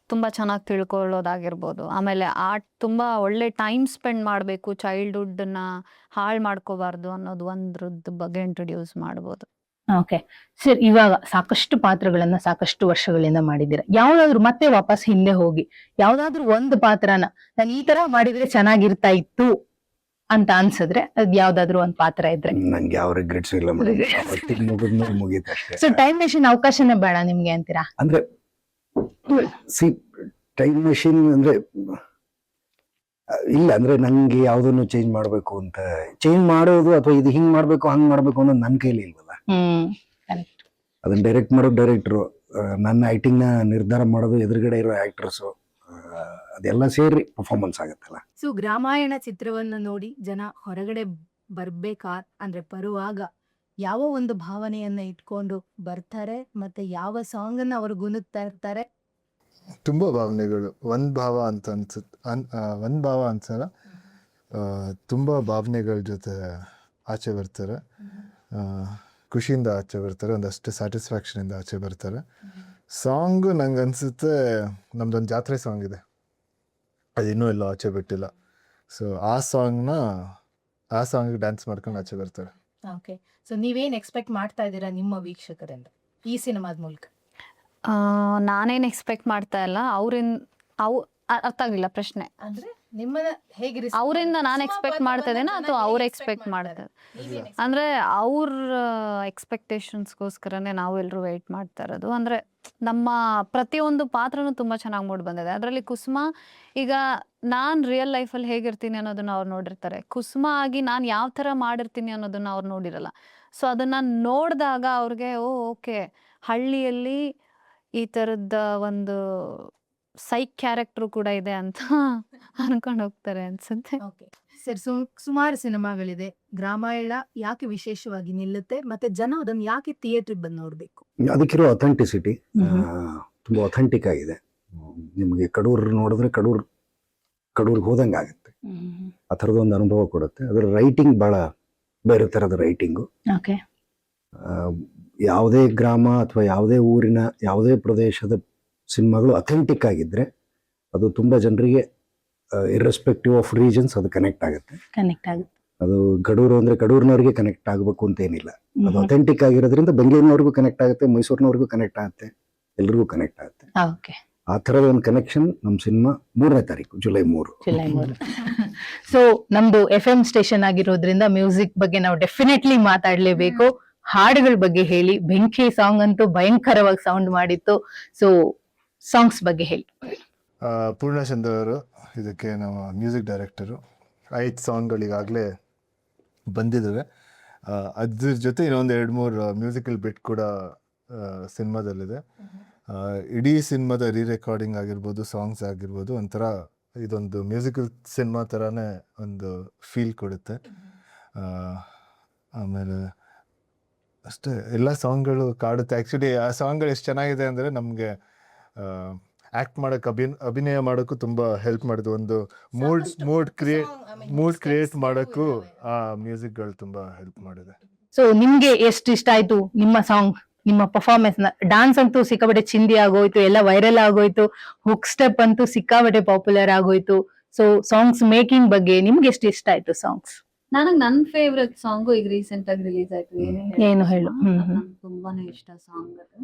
ತುಂಬ ಚೆನ್ನಾಗಿ ತಿಳ್ಕೊಳ್ಳೋದಾಗಿರ್ಬೋದು. ಆಮೇಲೆ ತುಂಬ ಒಳ್ಳೆ ಟೈಮ್ ಸ್ಪೆಂಡ್ ಮಾಡಬೇಕು, ಚೈಲ್ಡ್ಹುಡ್ನ ಹಾಳು ಮಾಡ್ಕೋಬಾರ್ದು ಅನ್ನೋದು ಒಂದ್ರದ್ದು ಬಗ್ಗೆ ಇಂಟ್ರೊಡ್ಯೂಸ್ ಮಾಡ್ಬೋದು. ಓಕೆ ಸರ್, ಇವಾಗ ಸಾಕಷ್ಟು ಪಾತ್ರಗಳನ್ನ ಸಾಕಷ್ಟು ವರ್ಷಗಳಿಂದ ಮಾಡಿದ್ದೀರಾ. ಯಾವ್ದಾದ್ರು ಮತ್ತೆ ವಾಪಸ್ ಹಿಂದೆ ಹೋಗಿ ಯಾವ್ದಾದ್ರು ಒಂದು ಪಾತ್ರನ ನಾನು ಈ ತರ ಮಾಡಿದ್ರೆ ಚೆನ್ನಾಗಿರ್ತಾ ಇತ್ತು ಅಂತ ಅನ್ಸಿದ್ರೆ ಅದ್ ಯಾವ್ದಾದ್ರು ಒಂದ್ ಪಾತ್ರ ಇದ್ರೆ? ನಂಗೆ ಯಾವ ರಿಗ್ರೆಟ್ಸ್ ಇಲ್ಲ, ಮುಗೀತು ಅಷ್ಟೇ. ಸೊ ಟೈಮ್ ಮೆಷಿನ್ ಅವಕಾಶನೇ ಬೇಡ ನಿಮ್ಗೆ ಅಂತೀರಾ? ಅಂದ್ರೆ ಟೈಮ್ ಮೆಷಿನ್ ಅಂದ್ರೆ ಇಲ್ಲ, ಅಂದ್ರೆ ನಂಗೆ ಯಾವ್ದನ್ನು ಚೇಂಜ್ ಮಾಡ್ಬೇಕು ಅಂತ, ಚೇಂಜ್ ಮಾಡೋದು ಅಥವಾ ಇದು ಹಿಂಗ್ ಮಾಡ್ಬೇಕು ಹಂಗ್ ಮಾಡ್ಬೇಕು ಅನ್ನೋದು ನನ್ನ ಕೈಲಿ ಇಲ್ವಲ್ಲ. ಅದನ್ನ ಡೈರೆಕ್ಟ್ ಮಾಡೋದು ಡೈರೆಕ್ಟ್ರು, ನನ್ನ ಐಟಿಂಗ್ ನ ನಿರ್ಧಾರ ಮಾಡೋದು ಎದುರುಗಡೆ ಇರೋ ಆಕ್ಟರ್ಸು, ಅದೆಲ್ಲ ಸೇರಿ ಪರ್ಫಾರ್ಮೆನ್ಸ್ ಆಗುತ್ತಲ್ಲ. ಸೊ ರಾಮಾಯಣ ಚಿತ್ರವನ್ನ ನೋಡಿ ಜನ ಹೊರಗಡೆ ಬರುವಾಗ ಯಾವ ಒಂದು ಭಾವನೆಯನ್ನ ಇಟ್ಕೊಂಡು ಬರ್ತಾರೆ ಮತ್ತೆ ಯಾವ ಸಾಂಗ್ ಅನ್ನ ಅವರು ಗುನುಗ್ತಾ ಇರ್ತಾರೆ? ತುಂಬ ಭಾವನೆಗಳು. ಒಂದು ಭಾವ ಅಂತ ಒಂದು ಭಾವ ಅನ್ಸಲ್ಲ, ತುಂಬ ಭಾವನೆಗಳ ಜೊತೆ ಆಚೆ ಬರ್ತಾರೆ. ಖುಷಿಯಿಂದ ಆಚೆ ಬರ್ತಾರೆ, ಒಂದಷ್ಟು ಸ್ಯಾಟಿಸ್ಫ್ಯಾಕ್ಷನಿಂದ ಆಚೆ ಬರ್ತಾರೆ. ಸಾಂಗು ನಂಗೆ ಅನಿಸುತ್ತೆ ನಮ್ದೊಂದು ಜಾತ್ರೆ ಸಾಂಗ್ ಇದೆ, ಅದು ಇನ್ನೂ ಎಲ್ಲೋ ಆಚೆ ಬಿಟ್ಟಿಲ್ಲ. ಸೊ ಆ ಸಾಂಗಿಗೆ ಡ್ಯಾನ್ಸ್ ಮಾಡ್ಕೊಂಡು ಆಚೆ ಬರ್ತಾರೆ. ಓಕೆ, ಸೊ ನೀವೇನ್ ಎಕ್ಸ್ಪೆಕ್ಟ್ ಮಾಡ್ತಾ ಇದ್ದೀರಾ ನಿಮ್ಮ ವೀಕ್ಷಕರಿಂದ ಈ ಸಿನಿಮಾದ ಮೂಲಕ? ನಾನೇನು ಎಕ್ಸ್ಪೆಕ್ಟ್ ಮಾಡ್ತಾ ಇಲ್ಲ ಅರ್ಥ ಆಗಲಿಲ್ಲ ಪ್ರಶ್ನೆ. ಅಂದ್ರೆ ನಿಮ್ಮನ್ನ ಹೇಗೆ ಅವರಿಂದ ನಾನು ಎಕ್ಸ್ಪೆಕ್ಟ್ ಮಾಡ್ತಾ ಇದ್ದೇನೆ ಅಥವಾ ಅವ್ರು ಎಕ್ಸ್ಪೆಕ್ಟ್ ಮಾಡ್ತಾರೆ? ಅಂದರೆ ಅವ್ರ ಎಕ್ಸ್ಪೆಕ್ಟೇಷನ್ಸ್ಗೋಸ್ಕರನೇ ನಾವು ಎಲ್ಲರೂ ವೆಯ್ಟ್ ಮಾಡ್ತಾ ಇರೋದು. ಅಂದರೆ ನಮ್ಮ ಪ್ರತಿಯೊಂದು ಪಾತ್ರನೂ ತುಂಬ ಚೆನ್ನಾಗಿ ಮೂಡಿ ಬಂದಿದೆ. ಅದರಲ್ಲಿ ಕುಸುಮ, ಈಗ ನಾನು ರಿಯಲ್ ಲೈಫಲ್ಲಿ ಹೇಗಿರ್ತೀನಿ ಅನ್ನೋದನ್ನ ಅವ್ರು ನೋಡಿರ್ತಾರೆ. ಕುಸುಮ ಆಗಿ ನಾನು ಯಾವ ಥರ ಮಾಡಿರ್ತೀನಿ ಅನ್ನೋದನ್ನ ಅವ್ರು ನೋಡಿರಲ್ಲ. ಸೊ ಅದನ್ನು ನೋಡಿದಾಗ ಅವ್ರಿಗೆ ಓಕೆ, ಹಳ್ಳಿಯಲ್ಲಿ ಈ ಥರದ ಒಂದು ಸೈಕ್ ಕ್ಯಾರೆಕ್ಟ್ರು ಕೂಡ ಇದೆ ಅಂತ ಅನ್ಕೊಂಡು ಹೋಗ್ತಾರೆ ಅನ್ಸುತ್ತೆ. ಓಕೆ ಸರ್, ಸುಮಾರು ಸಿನಿಮಾಗಳಿದೆ. ಗ್ರಾಮಾಯಣ ಯಾಕೆ ವಿಶೇಷವಾಗಿ ನಿಲ್ಲುತ್ತೆ, ಮತ್ತೆ ಜನ ಅದನ್ನ ಯಾಕೆ ಥಿಯೇಟ್ರಿಗೆ ಬಂದು ನೋಡ್ಬೇಕು? ಅದಕ್ಕಿರೋ ಅಥೆಂಟಿಸಿಟಿ ತುಂಬ ಅಥೆಂಟಿಕ್ ಆಗಿದೆ. ನಿಮಗೆ ಕಡೂರು ನೋಡಿದ್ರೆ ಕಡೂರಿಗೆ ಹೋದಂಗೆ ಆಗುತ್ತೆ. ಆ ಥರದೊಂದು ಅನುಭವ ಕೊಡುತ್ತೆ. ಅದರ ರೈಟಿಂಗ್ ಭಾಳ ಬೇರೆ ಥರದ ರೈಟಿಂಗು. ಓಕೆ, ಯಾವುದೇ ಗ್ರಾಮ ಅಥವಾ ಯಾವುದೇ ಊರಿನ ಯಾವುದೇ ಪ್ರದೇಶದ ಸಿನಿಮಾಗಳು ಅಥೆಂಟಿಕ್ ಆಗಿದ್ದರೆ ಅದು ತುಂಬ ಜನರಿಗೆ ಇರ್ರೆಸ್ಪೆಕ್ಟಿವ್ ಆಫ್ ರೀಜನ್ಸ್ ಅದು ಕನೆಕ್ಟ್ ಆಗುತ್ತೆ. ಅದು ಕಡೂರು ಅಂದರೆ ಕಡೂರಿನವ್ರಿಗೆ ಕನೆಕ್ಟ್ ಆಗಬೇಕು ಅಂತ ಏನಿಲ್ಲ. ಅದು ಅಥೆಂಟಿಕ್ ಆಗಿರೋದ್ರಿಂದ ಬೆಂಗಳೂರಿನವ್ರಿಗೂ ಕನೆಕ್ಟ್ ಆಗುತ್ತೆ, ಮೈಸೂರಿನವ್ರಿಗೂ ಕನೆಕ್ಟ್ ಆಗುತ್ತೆ, ಎಲ್ರಿಗೂ ಕನೆಕ್ಟ್ ಆಗುತ್ತೆ. ಓಕೆ, ಆ ಥರದ ಒಂದು ಕನೆಕ್ಷನ್ ನಮ್ಮ ಸಿನಿಮಾ 3ನೇ ತಾರೀಕು ಜುಲೈ 3. ಸೊ ನಮ್ದು FM ಸ್ಟೇಷನ್ ಆಗಿರೋದ್ರಿಂದ ಮ್ಯೂಸಿಕ್ ಬಗ್ಗೆ ನಾವು ಡೆಫಿನೆಟ್ಲಿ ಮಾತಾಡ್ಲೇಬೇಕು. ಹಾಡುಗಳ ಬಗ್ಗೆ ಹೇಳಿ. ಬೆಂಕಿ ಸಾಂಗ್ ಅಂತೂ ಭಯಂಕರವಾಗಿ ಸೌಂಡ್ ಮಾಡಿತ್ತು. ಸೊ ಸಾಂಗ್ಸ್ ಬಗ್ಗೆ ಹೇಳಿ. ಪೂರ್ಣಚಂದ್ರ ಅವರು ಇದಕ್ಕೆ ನಮ್ಮ ಮ್ಯೂಸಿಕ್ ಡೈರೆಕ್ಟರು. 5 ಸಾಂಗ್ಗಳಿಗಾಗಲೇ ಬಂದಿದ್ದಾವೆ. ಅದ್ರ ಜೊತೆ ಇನ್ನೊಂದು 2-3 ಮ್ಯೂಸಿಕಲ್ ಬಿಟ್ ಕೂಡ ಸಿನಿಮಾದಲ್ಲಿದೆ. ಇಡೀ ಸಿನಿಮಾದ ರೆಕಾರ್ಡಿಂಗ್ ಆಗಿರ್ಬೋದು, ಸಾಂಗ್ಸ್ ಆಗಿರ್ಬೋದು, ಒಂಥರ ಇದೊಂದು ಮ್ಯೂಸಿಕಲ್ ಸಿನಿಮಾ ಥರನೇ ಒಂದು ಫೀಲ್ ಕೊಡುತ್ತೆ. ಆಮೇಲೆ ಅಷ್ಟೇ, ಎಲ್ಲ ಸಾಂಗ್ಗಳು ಕಾಡುತ್ತೆ. ಆ್ಯಕ್ಚುಲಿ ಆ ಸಾಂಗ್ಗಳು ಎಷ್ಟು ಚೆನ್ನಾಗಿದೆ ಅಂದರೆ ನಮಗೆ ಆ್ಯಕ್ಟ್ ಮಾಡೋಕ್ಕೆ ಅಭಿನಯ ಮಾಡೋಕ್ಕೂ ತುಂಬ ಹೆಲ್ಪ್ ಮಾಡಿದ್ದು. ಒಂದು ಮೂಡ್ ಕ್ರಿಯೇಟ್ ಮಾಡೋಕ್ಕೂ ಆ ಮ್ಯೂಸಿಕ್ಗಳು ತುಂಬ ಹೆಲ್ಪ್ ಮಾಡಿದೆ. ಸೊ ನಿಮ್ಗೆ ಎಷ್ಟು ಇಷ್ಟ ಆಯ್ತು ನಿಮ್ಮ ಸಾಂಗ್, ನಿಮ್ಮ ಪರ್ಫಾರ್ಮೆನ್ಸ್? ಡಾನ್ಸ್ ಅಂತೂ ಸಿಕ್ಕಾಬಟ್ಟೆ ಚಿಂದಿ ಆಗೋಯ್ತು, ಎಲ್ಲ ವೈರಲ್ ಆಗೋಯ್ತು. ಹುಕ್ ಸ್ಟೆಪ್ ಅಂತೂ ಸಿಕ್ಕಾಬಟ್ಟೆ ಪಾಪ್ಯುಲರ್ ಆಗೋಯ್ತು. ಸೊ ಸಾಂಗ್ಸ್ ಮೇಕಿಂಗ್ ಬಗ್ಗೆ ನಿಮ್ಗೆ ಎಷ್ಟು ಇಷ್ಟ ಆಯ್ತು ಸಾಂಗ್ಸ್? ನನ್ನ ಫೇವ್ರೆಟ್ ಸಾಂಗು ಈಗ ರೀಸೆಂಟ್ ಆಗಿ ರಿಲೀಸ್ ಆಯ್ತು, ಏನು ಹೇಳು. ನಂಗೆ ತುಂಬಾನೇ ಇಷ್ಟ ಸಾಂಗ್ ಅದು.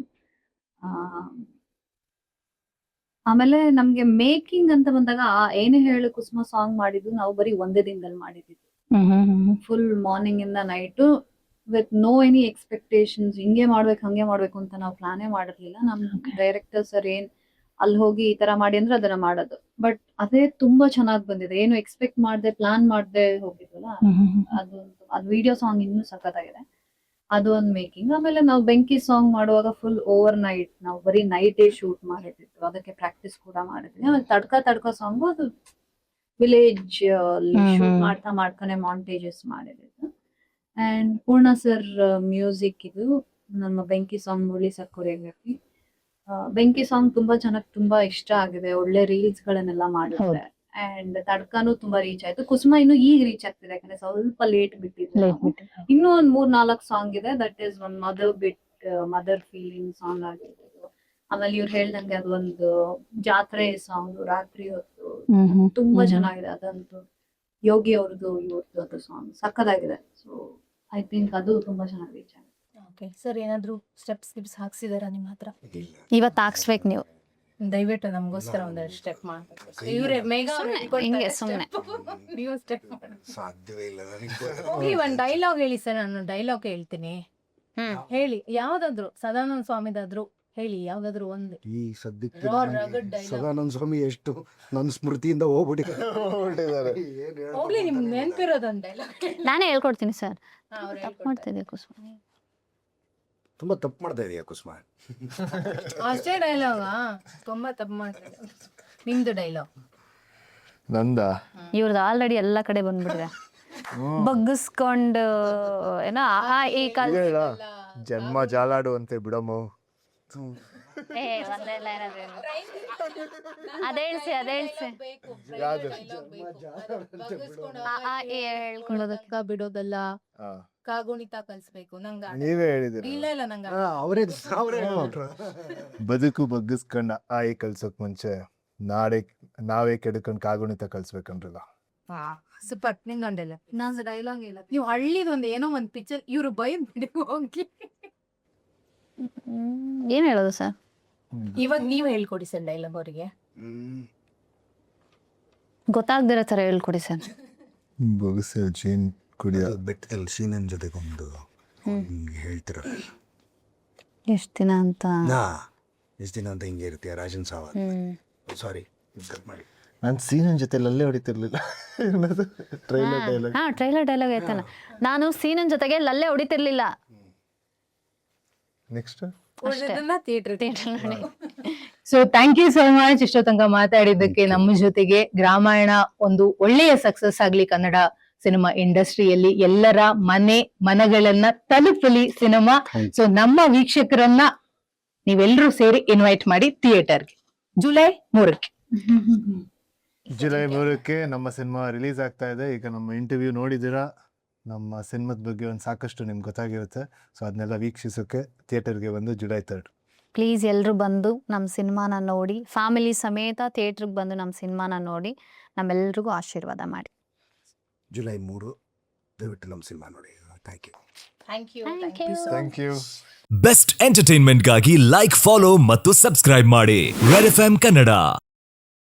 ಆಮೇಲೆ ನಮ್ಗೆ ಮೇಕಿಂಗ್ ಅಂತ ಬಂದಾಗ ಏನೇ ಹೇಳು ಕುಸುಮ ಸಾಂಗ್ ಮಾಡಿದ್ದು ನಾವು ಬರೀ ಒಂದೇ ದಿನದಲ್ಲಿ ಮಾಡಿದ್ದು. ಫುಲ್ ಮಾರ್ನಿಂಗ್ ಇಂದ night with no any expectations, ಹಿಂಗೆ ಮಾಡ್ಬೇಕು ಹಂಗೆ ಮಾಡ್ಬೇಕು ಅಂತ ನಾವು ಪ್ಲಾನೇ ಮಾಡಿರ್ಲಿಲ್ಲ. ನಮ್ ಡೈರೆಕ್ಟರ್ ಸರ್ ಅಲ್ಲಿ ಹೋಗಿ ಈ ತರ ಮಾಡಿ ಅಂದ್ರೆ ಅದನ್ನ ಮಾಡೋದು. ಬಟ್ ಅದೇ ತುಂಬಾ ಚೆನ್ನಾಗಿ ಬಂದಿದೆ. ಏನು ಎಕ್ಸ್ಪೆಕ್ಟ್ ಮಾಡ್ದೆ, ಪ್ಲಾನ್ ಮಾಡ್ದೆ ಹೋಗಿದ್ವಲ್ಲ, ಅದು ವಿಡಿಯೋ ಸಾಂಗ್ ಇನ್ನೂ ಸಖತ್ತಾಗಿದೆ. ಅದು ಒಂದು ಮೇಕಿಂಗ್. ಆಮೇಲೆ ನಾವು ಬೆಂಕಿ ಸಾಂಗ್ ಮಾಡುವಾಗ ಫುಲ್ ಓವರ್ ನೈಟ್, ನಾವು ಬರೀ ನೈಟೇ ಶೂಟ್ ಮಾಡಿದ್ವಿ, ಅದಕ್ಕೆ ಪ್ರಾಕ್ಟೀಸ್ ಕೂಡ ಮಾಡಿದ್ವಿ. ಆಮೇಲೆ ತಡ್ಕ ಸಾಂಗು ಅದು ವಿಲೇಜ್ ಶೂಟ್ ಮಾಡ್ತಾನೆ ಮಾಂಟೇಜಸ್ ಮಾಡಿದ್ದು. ಅಂಡ್ ಪೂರ್ಣ ಸರ್ ಮ್ಯೂಸಿಕ್ ಇದು ನಮ್ಮ ಬೆಂಕಿ ಸಾಂಗ್ ಮುರಳಿ ಸರ್ ಕೊರಿಯೋಗ್ರಫಿ. ಬೆಂಕಿ ಸಾಂಗ್ ತುಂಬಾ ಚೆನ್ನಾಗಿ, ತುಂಬಾ ಇಷ್ಟ ಆಗಿದೆ. ಒಳ್ಳೆ ರೀಲ್ಸ್ ಗಳನ್ನೆಲ್ಲ ಮಾಡಿದ್ರೆ. ಅಂಡ್ ತಡ್ಕಾನು ತುಂಬಾ ರೀಚ್ ಆಯ್ತು. ಕುಸುಮ ಇನ್ನು ಈಗ ರೀಚ್ ಆಗ್ತಿದೆ, ಯಾಕಂದ್ರೆ ಸ್ವಲ್ಪ ಲೇಟ್ ಬಿಟ್ಟಿದೆ. ಇನ್ನೂ ಒಂದ್ 3-4 ಸಾಂಗ್ ಇದೆ. That is one mother feeling song ಆಗಿರ್ಬೋದು. ಆಮೇಲೆ ಇವ್ರು ಹೇಳ್ದಂಗೆ ಅದೊಂದು ಜಾತ್ರೆ ಸಾಂಗ್, ರಾತ್ರಿ ಹೊತ್ತು ತುಂಬಾ ಚೆನ್ನಾಗಿದೆ. ಅದಂತೂ ಯೋಗಿ ಅವ್ರದ್ದು ಇವ್ರದ್ದು ಅದು ಸಾಂಗ್ ಸಕ್ಕದಾಗಿದೆ. ಸೊ ಐ ಥಿಂಕ್ ಅದು ತುಂಬಾ ಚೆನ್ನಾಗಿ ರೀಚ್ ಆಗಿದೆ. ಓಕೆ ಸರ್, ಏನಾದ್ರು ಸ್ಟೆಪ್ಸ್ ಹಾಕ್ಸಿದಾರಾ ನಿಮ್ಮ ಹತ್ರ? ಇವತ್ತು ಹಾಕ್ಸ್ಬೇಕು ನೀವು, ದಯವಿಟ್ಟು ನಮಗೋಸ್ಕರ ಒಂದೆರಡು ಸ್ಟೆಪ್ ಮಾಡ್ತಾರೆ. ಇವರೇ ಮೇಘಾ ಹಿಂಗೆ ಸುಮ್ನೆ. ನೀವು ಸ್ಟೆಪ್ ಸಾಧ್ಯವೇ ಇಲ್ಲ ಹೋಗಿ ಒಂದ್ ಡೈಲಾಗ್ ಹೇಳಿ ಸರ್. ನಾನು ಡೈಲಾಗ್ ಹೇಳ್ತೀನಿ, ಹೇಳಿ. ಯಾವ್ದಾದ್ರು ಸದಾನಂದ ಸ್ವಾಮಿದಾದ್ರು ಹೇಳಿ, ಯಾವ್ದಾದ್ರು ಒಂದು. ಈ ಸದ್ಯಕ್ಕೆ ಸದಾನಂದ ಸ್ವಾಮಿ ಎಷ್ಟು ನನ್ನ ಸ್ಮೃತಿಯಿಂದ ಹೋಗ್ಬಿಟ್ಟಿದ್ದಾರೆ. ಹೋಗ್ಲಿ, ನಿಮ್ಗೆ ನೆನ್ಪಿರೋದೊಂದು ಡೈಲಾಗ್ ನಾನೇ ಹೇಳ್ಕೊಡ್ತೀನಿ ಸರ್. ತಪ್ಪು ಮಾಡ್ತಿದ್ದೆ ಕುಸುಮ, ತುಂಬಾ ತಪ್ಪು ಮಾಡ್ತಾ ಇದೆಯಾ ಕುಸುಮ? ಅಷ್ಟೇ ಡೈಲಾಗ? ತುಂಬಾ ತಪ್ಪು ಮಾಡ್ತಾರೆ. ನಿಮ್ದು ಡೈಲಾಗ್ ನಂದ? ಇವ್ರದ್ದು ಆಲ್ರೆಡಿ ಎಲ್ಲ ಕಡೆ ಬಂದ್ಬಿಟ್ಟಿದೆ. ಬಗ್ಗಿಸ್ಕೊಂಡು ಏನೋ ಈ ಕಾಲ ಜನ್ಮ ಜಾಲಾಡು ಅಂತೆ ಬಿಡಮ್ಮ. ಅದೇಳ್ಸಿ ಹೇಳ್ಕೊಳ್ಳೋದಕ್ಕೆ ಅಕ್ಕ ಬಿಡೋದಲ್ಲ, ಹಾ. ಕಾಗುಣಿತ ಕಲ್ಸ್ಬೇಕು ನಂಗ. ನೀವೇ ಹೇಳಿದಿರ ಇಲ್ಲ ನಂಗ ಅವರೇ ಬದುಕು ಬಗ್ಗಿಸ್ಕೊಂಡ ಆಯಿ ಕಲ್ಸೋಕ್ ಮುಂಚೆ ನಾವೇ ಕೆಡ್ಕೊಂಡ್ ಕಾಗುಣಿತ ಕಲ್ಸ್ಬೇಕಂದ್ರಲ್ಲ. ಸೂಪರ್. ನಿಂಗೊಂದಿಲ್ಲ ನಾನು ಡೈಲಾಗ್ ಇಲ್ಲ. ನೀವು ಹಳ್ಳಿದೊಂದು ಏನೋ ಒಂದ್ ಪಿಕ್ಚರ್ ಇವ್ರು ಬೈದ್ ಬಿಡಿ ಹೋಗಿ. ಏನ್ ಹೇಳೋದು ಸರ್? ಇವಾಗ ನೀವ್ ಹೇಳ್ಕೊಡಿ ಸರ್ ಡೈಲಾಗ್ ಅವರಿಗೆ. ಗೊತ್ತಾಗ್ದಿರೋ ತರ ಹೇಳ್ಕೊಡಿ ಸರ್. ಬೊಗಸೆ ಜೀನ್ ಕುಡಿಯ ಬೆಟ್ಟದಲ್ಲಿ ಸೀನನ್ ಜೊತೆಗೊಂದು ಹೇಳ್ತಿರ ಎಷ್ಟ್ ದಿನ ಅಂತ. ಎಷ್ಟು ದಿನ ಅಂತ ಹಿಂಗೆ ಇರ್ತೀಯ ರಾಜನ್ ಸಾವ. ಸಾರಿ ಮಾಡಿ. ನಾನು ಸೀನನ್ ಜೊತೆ ಅಲ್ಲೇ ಹೊಡಿತಿರ್ಲಿಲ್ಲ. Trailer dialogue. ಹಾ ಟ್ರೈಲರ್ ಡೈಲಾಗ್ ಐತಲ್ಲ. ನಾನು ಸೀನನ್ ಜೊತೆಗೆ ಲಲ್ಲೆ ಹೊಡಿತಿರ್ಲಿಲ್ಲ. ನೆಕ್ಸ್ಟ್ ಥಿಯೇಟರ್ ನೋಡಿ. So thank you so much ಇಷ್ಟೋ ತನಕ ಮಾತಾಡಿದ್ದಕ್ಕೆ. ನಮ್ಮ ಜೊತೆಗೆ ಗ್ರಾಮಾಯಣ ಒಂದು ಒಳ್ಳೆಯ ಸಕ್ಸಸ್ ಆಗ್ಲಿ ಕನ್ನಡ ಸಿನಿಮಾ ಇಂಡಸ್ಟ್ರಿಯಲ್ಲಿ, ಎಲ್ಲರ ಮನಗಳನ್ನ ತಲುಪಲಿ ಸಿನಿಮಾ. ಸೊ ನಮ್ಮ ವೀಕ್ಷಕರನ್ನ ನೀವೆಲ್ಲರೂ ಸೇರಿ ಇನ್ವೈಟ್ ಮಾಡಿ ಥಿಯೇಟರ್ಗೆ ಜುಲೈ 3ಕ್ಕೆ. ಜುಲೈ 3ಕ್ಕೆ ನಮ್ಮ ಸಿನಿಮಾ ರಿಲೀಸ್ ಆಗ್ತಾ ಇದೆ. ಈಗ ನಮ್ಮ ಇಂಟರ್ವ್ಯೂ ನೋಡಿದ್ದೀರಾ, ನಮ್ಮ ಸಿನಿಮಾದ ಬಗ್ಗೆ ಒಂದು ಸಾಕಷ್ಟು ನಿಮ್ಗೆ ಗೊತ್ತಾಗಿರುತ್ತೆ. ಸೊ ಅದನ್ನೆಲ್ಲ ವೀಕ್ಷಿಸೋಕೆ ಥಿಯೇಟರ್ಗೆ ಬಂದು ಜುಲೈ 3. ಪ್ಲೀಸ್ ಎಲ್ಲರೂ ಬಂದು ನಮ್ಮ ಸಿನಿಮಾನ ನೋಡಿ, ಫ್ಯಾಮಿಲಿ ಸಮೇತ ಥಿಯೇಟ್ರಿಗೆ ಬಂದು ನಮ್ಮ ಸಿನಿಮಾನ ನೋಡಿ ನಮ್ಮೆಲ್ರಿಗೂ ಆಶೀರ್ವಾದ ಮಾಡಿ. ಜುಲೈ 3 ದಯವಿಟ್ಟು ನಮ್ಮ ಸಿನಿಮಾ ನೋಡಿ. Thank you. Thank you. Best ಎಂಟರ್ಟೈನ್ಮೆಂಟ್ಗಾಗಿ ಲೈಕ್, ಫಾಲೋ ಮತ್ತು ಸಬ್ಸ್ಕ್ರೈಬ್ ಮಾಡಿ ರೆಡ್ FM ಕನ್ನಡ.